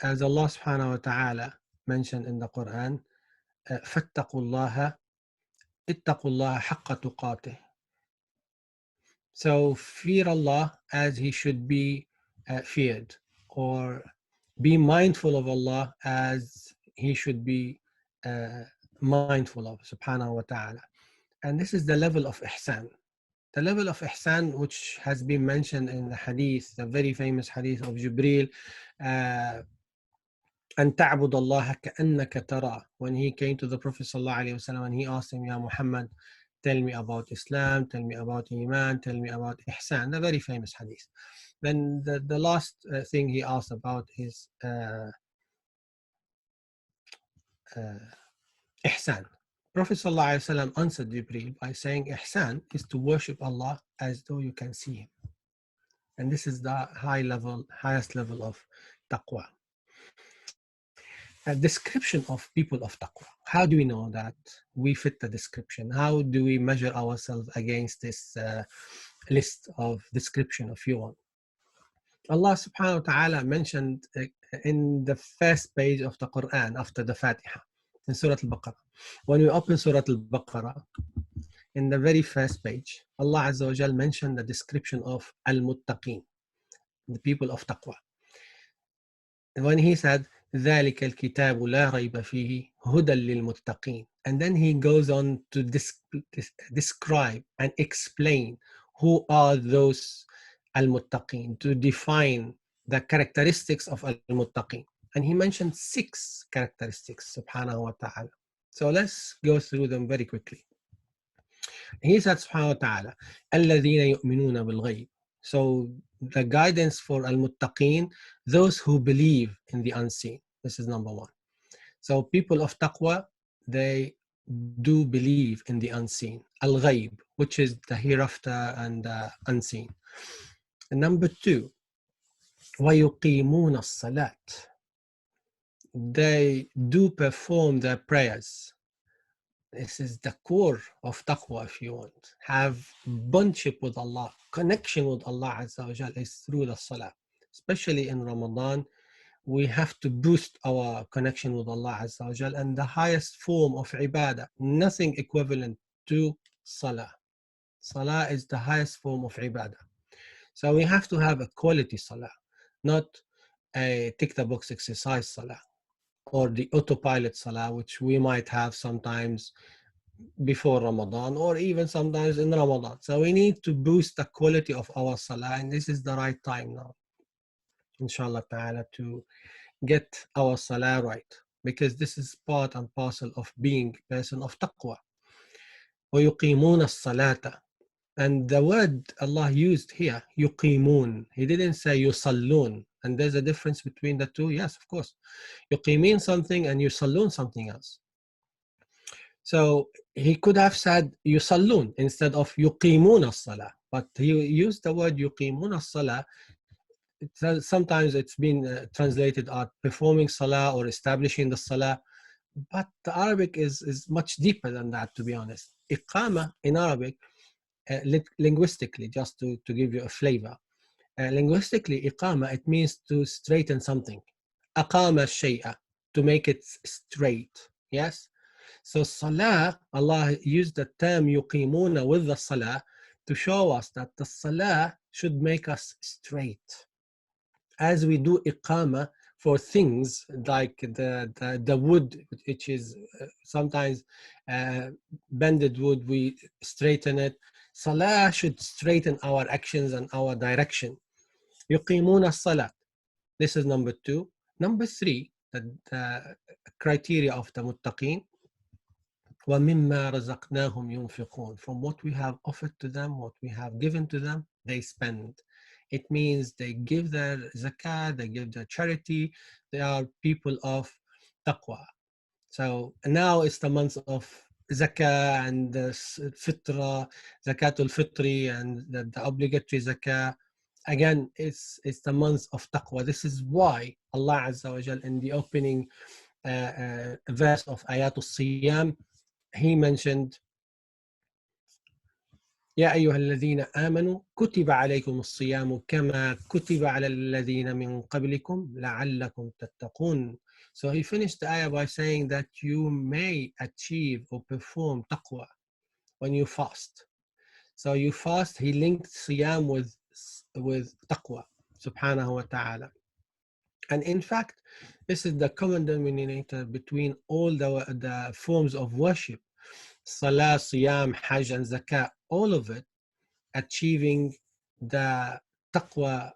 S5: as Allah subhanahu wa ta'ala mentioned in the Quran, فَاتَّقُوا اللَّهَ اتَّقُوا اللَّهَ حَقَّ تُقَاتِهِ. So fear Allah as He should be feared, or be mindful of Allah as He should be mindful of, subhanahu wa ta'ala. And this is the level of ihsan. The level of ihsan which has been mentioned in the hadith, the very famous hadith of Jibreel, أن تعبد الله كأنك تراه. When he came to the Prophet ﷺ and he asked him, Ya Muhammad, tell me about Islam, tell me about Iman, tell me about ihsan, the very famous hadith. Then the last thing he asked about is ihsan. Prophet ﷺ answered Jibreel by saying, ihsan is to worship Allah as though you can see Him. And this is the highest level of taqwa. A description of people of taqwa. How do we know that we fit the description? How do we measure ourselves against this list of description, if you want? Allah subhanahu wa ta'ala mentioned in the first page of the Quran after the Fatiha, in Surah Al-Baqarah. When we open Surah Al-Baqarah, in the very first page, Allah Azza wa Jal mentioned the description of Al-Muttaqeen, the people of taqwa. And when he said, ذَلِكَ الْكِتَابُ لَا رَيْبَ فِيهِ هُدًى لِلْمُتَّقِينَ. And then he goes on to describe and explain who are those al-muttaqeen, to define the characteristics of al-muttaqeen. And he mentioned 6 characteristics, subhanahu wa ta'ala. So let's go through them very quickly. He said, subhanahu wa ta'ala, الَّذِينَ يُؤْمِنُونَ بِالْغَيْبِ. So the guidance for al-muttaqeen, those who believe in the unseen. This is number 1. So people of taqwa, they do believe in the unseen. Al-ghayb, which is the hereafter and the unseen. And number 2, وَيُقِيمُونَ الصَّلَاةِ. They do perform their prayers. This is the core of taqwa, if you want. Have bondship with Allah, connection with Allah Azza wa Jal is through the salah. Especially in Ramadan, we have to boost our connection with Allah Azza wa Jal, and the highest form of ibadah, nothing equivalent to salah. Salah is the highest form of ibadah. So we have to have a quality salah, not a tick-the-box exercise salah, or the autopilot salah, which we might have sometimes before Ramadan or even sometimes in Ramadan. So we need to boost the quality of our salah, and this is the right time now, inshallah ta'ala, to get our salah right, because this is part and parcel of being a person of taqwa. وَيُقِيمُونَ الصَّلَاةَ. And the word Allah used here, yuqimun. He didn't say yusallun. And there's a difference between the two. Yes, of course. Yuqimin something and yusallun something else. So he could have said yusallun instead of yuqimun as-salah. But he used the word yuqimun as-salah. Sometimes it's been translated as performing salah or establishing the salah. But the Arabic is much deeper than that, to be honest. Iqama in Arabic, linguistically, just to give you a flavor. Linguistically, iqama, it means to straighten something. Aqama shay'a, to make it straight. Yes? So salah, Allah used the term yuqimuna with the salah to show us that the salah should make us straight. As we do iqama for things like the wood, which is sometimes bended wood, we straighten it. Salah should straighten our actions and our direction. Yuqimuna salat. This is number 2. Number 3, the criteria of the muttaqeen. وَمِمَّا رَزَقْنَاهُمْ يُنْفِقُونَ. From what we have offered to them, what we have given to them, they spend. It means they give their zakah, they give their charity. They are people of taqwa. So now it's the month of zakah and the fitra, zakatul fitri, and the obligatory zakah. Again, it's the month of taqwa. This is why Allah Azza wa Jal, in the opening verse of Ayatul Siyam, he mentioned, يا أيها الذين آمنوا كتب عليكم الصيام كما كتب على الذين من قبلكم لعلكم تتقون. So he finished the ayah by saying that you may achieve or perform taqwa when you fast. So you fast, he linked siyam with taqwa, subhanahu wa ta'ala. And in fact, this is the common denominator between all the forms of worship. Salah, siyam, hajj, and zakah, all of it achieving the taqwa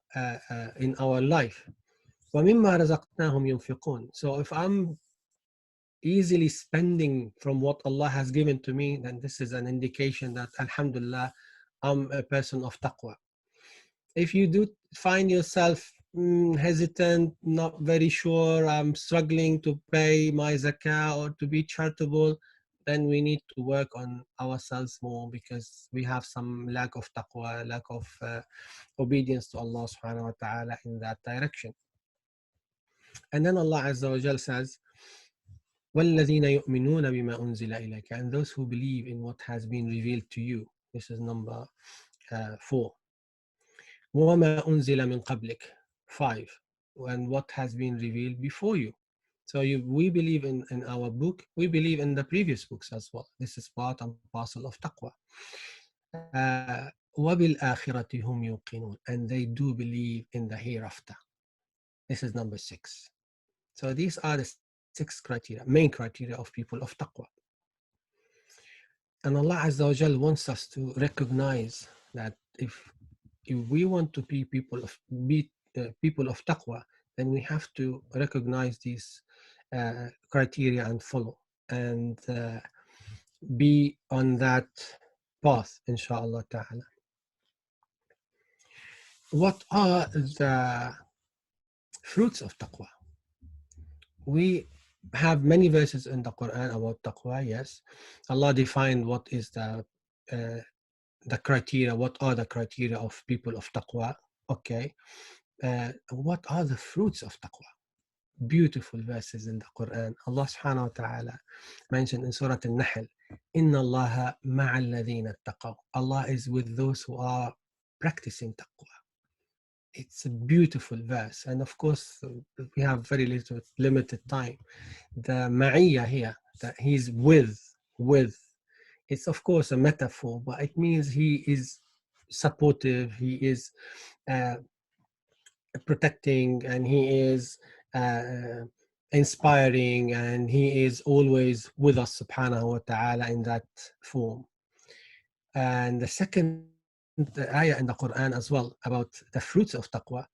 S5: in our life. وَمِمَّا رَزَقْنَاهُمْ يُنْفِقُونَ. So if I'm easily spending from what Allah has given to me, then this is an indication that, alhamdulillah, I'm a person of taqwa. If you do find yourself hesitant, not very sure, I'm struggling to pay my zakah or to be charitable, then we need to work on ourselves more, because we have some lack of taqwa, lack of obedience to Allah subhanahu wa ta'ala in that direction. And then Allah Azza wa Jal says, وَالَّذِينَ يُؤْمِنُونَ بِمَا أُنزِلَ إِلَيْكَ. And those who believe in what has been revealed to you. This is number 4. وَمَا أُنزِلَ مِن قَبْلِكَ. 5. And what has been revealed before you. So we believe in our book, we believe in the previous books as well. This is part and parcel of taqwa. وَبِالْآخِرَةِ هُمْ يُوقِنُونَ. And they do believe in the hereafter. This is number 6. So these are the 6 criteria, main criteria of people of taqwa. And Allah Azza wa Jal wants us to recognize that if we want to be people of taqwa, then we have to recognize these criteria and follow, and be on that path, inshallah ta'ala. What are the fruits of taqwa? We have many verses in the Quran about taqwa, yes. Allah defined what is the criteria, what are the criteria of people of taqwa. Okay. What are the fruits of taqwa? Beautiful verses in the Quran. Allah subhanahu wa ta'ala mentioned in Surah Al-Nahl, Inna Allaha ma'al ladhina taqaw. Allah is with those who are practicing taqwa. It's a beautiful verse. And of course, we have very limited time. The ma'iyya here, that he's with. It's of course a metaphor, but it means he is supportive, he is protecting, and he is inspiring, and he is always with us subhanahu wa ta'ala in that form. And the second ayah in the Quran as well about the fruits of taqwa,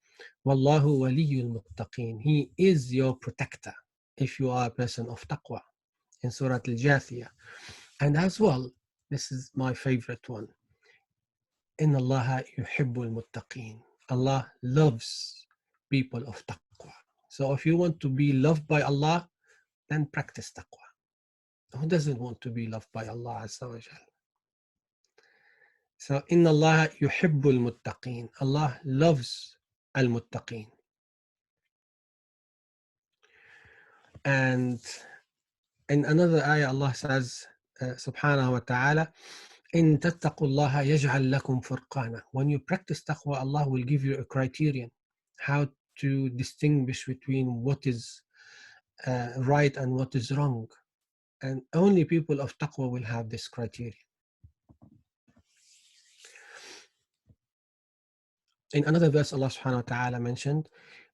S5: wallahu waliyul muttaqin, he is your protector if you are a person of taqwa, in Surah Al-Jathiyah. And as well, this is my favorite one, inna allaha yuhibbul muttaqin, Allah loves people of taqwa. So if you want to be loved by Allah, then practice taqwa. Who doesn't want to be loved by Allah Azza wa Jal? So inna allaha yuhibbul muttaqin, Allah loves al-muttaqin. And in another ayah, Allah says, subhanahu wa ta'ala, in tattaqullaha yaj'al lakum furqana. When you practice taqwa, Allah will give you a criterion how to distinguish between what is right and what is wrong. And only people of taqwa will have this criterion. In another verse, Allah subhanahu wa ta'ala mentioned,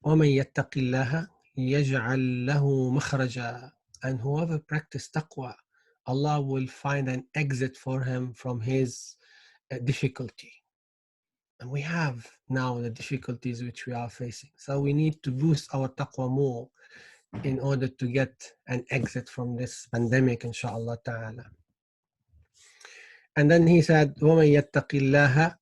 S5: وَمَن يَتَّقِ اللَّهَ يَجْعَل لَهُ مَخْرَجًا. And whoever practices taqwa, Allah will find an exit for him from his difficulty. And we have now the difficulties which we are facing. So we need to boost our taqwa more in order to get an exit from this pandemic, inshallah ta'ala. And then he said, وَمَن يَتَّقِ اللَّهَ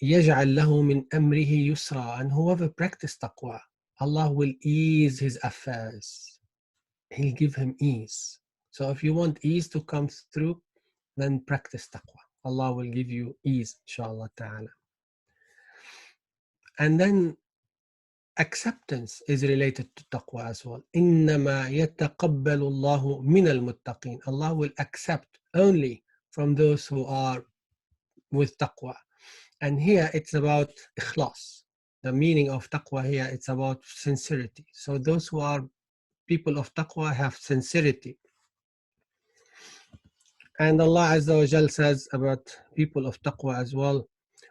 S5: يَجْعَل لَهُ مِنْ أَمْرِهِ يُسْرًا. And whoever practices taqwa, Allah will ease his affairs. He'll give him ease. So if you want ease to come through, then practice taqwa. Allah will give you ease, inshallah ta'ala. And then acceptance is related to taqwa as well. إِنَّمَا يَتَقَبَّلُ اللَّهُ مِنَ الْمُتَّقِينَ. Allah will accept only from those who are with taqwa. And here it's about ikhlas. The meaning of taqwa here, it's about sincerity. So those who are people of taqwa have sincerity. And Allah Azza wa Jal says about people of taqwa as well,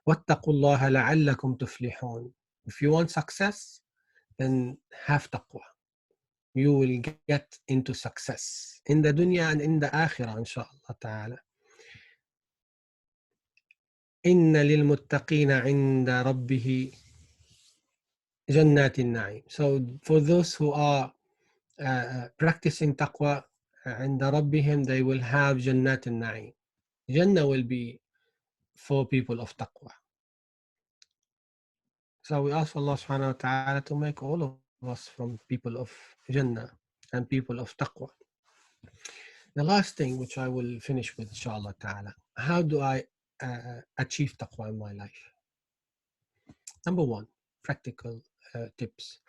S5: وَاتَّقُوا اللَّهَ لَعَلَّكُمْ تُفْلِحُونَ. If you want success, then have taqwa. You will get into success in the dunya and in the akhirah, inshallah ta'ala. إِنَّ لِلْمُتَّقِينَ عِنْدَ رَبِّهِ جَنَّاتِ النَّعِيمِ. So for those who are practicing taqwa, عند ربهم, they will have جنات النعيم. Jannah will be for people of taqwa. So we ask Allah subhanahu wa ta'ala to make all of us from people of Jannah and people of taqwa. The last thing which I will finish with, inshallah ta'ala, how do I achieve taqwa in my life? Number one, practical tips.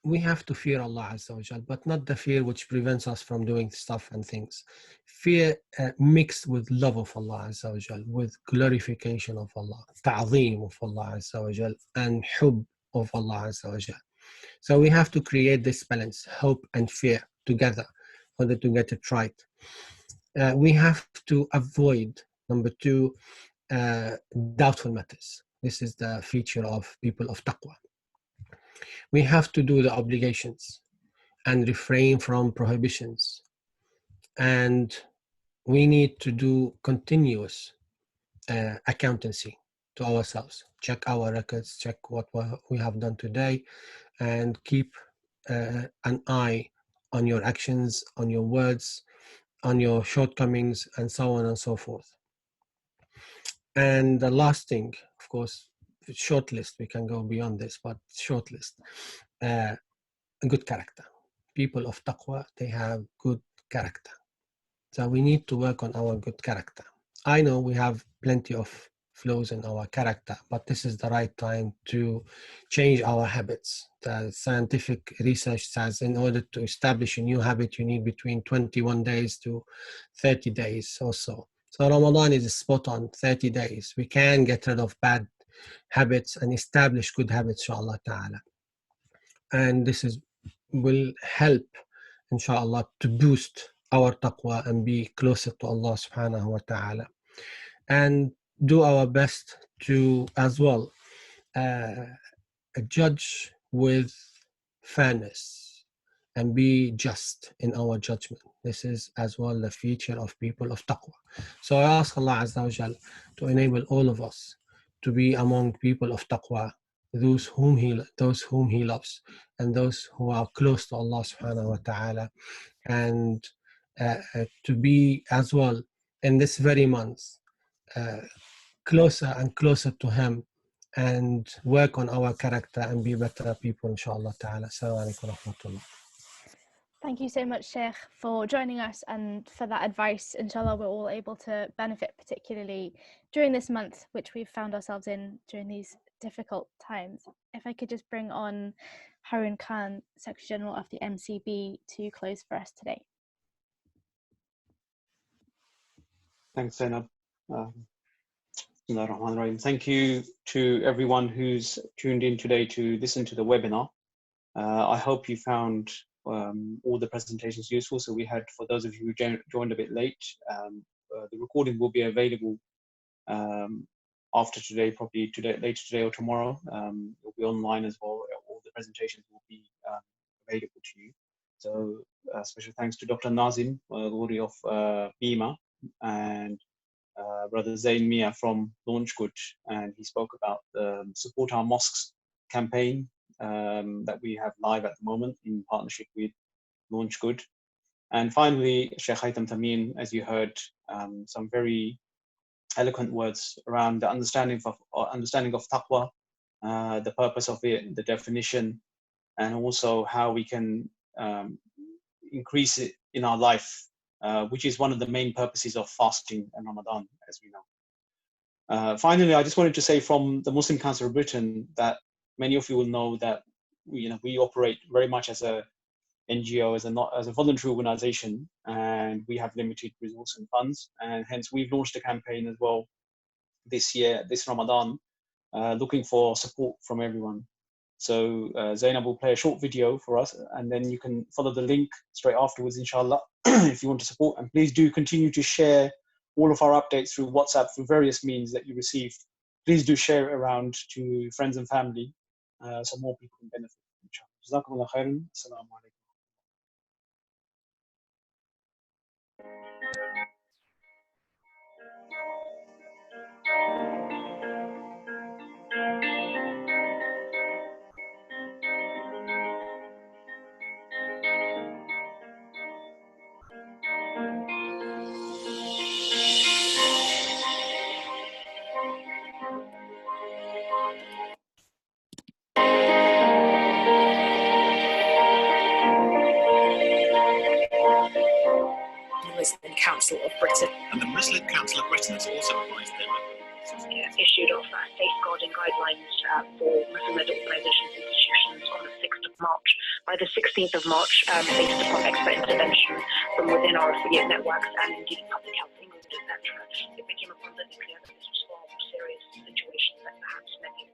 S5: We have to fear Allah Azza wa Jal, but not the fear which prevents us from doing stuff and things. Fear mixed with love of Allah Azza wa Jal, with glorification of Allah, ta'zeem of Allah Azza wa Jal, and hub of Allah Azza wa Jal. So we have to create this balance, hope and fear together in order to get it right. We have to avoid, number two, doubtful matters. This is the feature of people of taqwa. We have to do the obligations and refrain from prohibitions. And we need to do continuous accountancy to ourselves. Check our records, check what we have done today, and keep an eye on your actions, on your words, on your shortcomings, and so on and so forth. And the last thing, of course, short list, we can go beyond this, but short list. Good character. People of taqwa, they have good character. So we need to work on our good character. I know we have plenty of flaws in our character, but this is the right time to change our habits. The scientific research says in order to establish a new habit, you need between 21 days to 30 days or so. So Ramadan is spot on, 30 days. We can get rid of bad habits and establish good habits, inshallah ta'ala. And this will help, inshallah, to boost our taqwa and be closer to Allah subhanahu wa ta'ala. And do our best to, as well, judge with fairness, and be just in our judgment. This is as well the feature of people of taqwa. So I ask Allah Azza wa Jal to enable all of us to be among people of taqwa, those whom He loves, and those who are close to Allah subhanahu wa ta'ala, and to be as well in this very month closer and closer to Him, and work on our character and be better people, inshallah ta'ala. Assalamu alaikum wa rahmatullah.
S1: Thank you so much, Shaykh, for joining us and for that advice. Inshallah, we're all able to benefit, particularly during this month, which we've found ourselves in during these difficult times. If I could just bring on Harun Khan, Secretary General of the MCB, to close for us today.
S2: Thanks, Zainab. Thank you to everyone who's tuned in today to listen to the webinar. I hope you found all the presentations useful. So we had, for those of you who joined a bit late, the recording will be available after today, probably later today or tomorrow. It will be online as well. All the presentations will be available to you. So special thanks to Dr. Nazim, Ghauri of BIMA, and Brother Zain Mia from LaunchGood, and he spoke about the Support Our Mosques campaign that we have live at the moment in partnership with LaunchGood. And finally, Shaykh Haytham Tamim, as you heard, some very eloquent words around the understanding of taqwa, the purpose of it, the definition, and also how we can increase it in our life, which is one of the main purposes of fasting and Ramadan, as we know. Finally, I just wanted to say from the Muslim Council of Britain that many of you will know that we operate very much as a NGO, as a voluntary organization, and we have limited resources and funds, and hence we've launched a campaign as well this year, this Ramadan, looking for support from everyone. So Zainab will play a short video for us, and then you can follow the link straight afterwards, inshallah, if you want to support. And please do continue to share all of our updates through WhatsApp, through various means that you receive. Please do share it around to friends and family, so more people can benefit, inshallah. Jazakumullah khairan. Assalamu alaikum.
S6: Muslim Council of Britain.
S7: And the Muslim Council of Britain has also advised them
S6: issued off safeguarding guidelines for Muslim-led organisations and institutions on the 6th of March. By the 16th of March, based upon expert intervention from within our affiliate networks and indeed Public Health England, etc., it became abundantly clear that this was far more serious situation than perhaps many.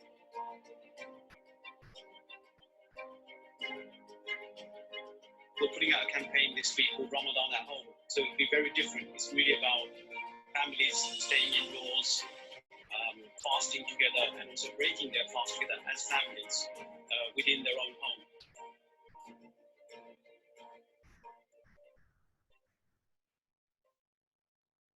S2: We're putting out a campaign this week called Ramadan at Home. So it'll be very different. It's really about families staying indoors, fasting together, and also breaking their fast together as families within their own home.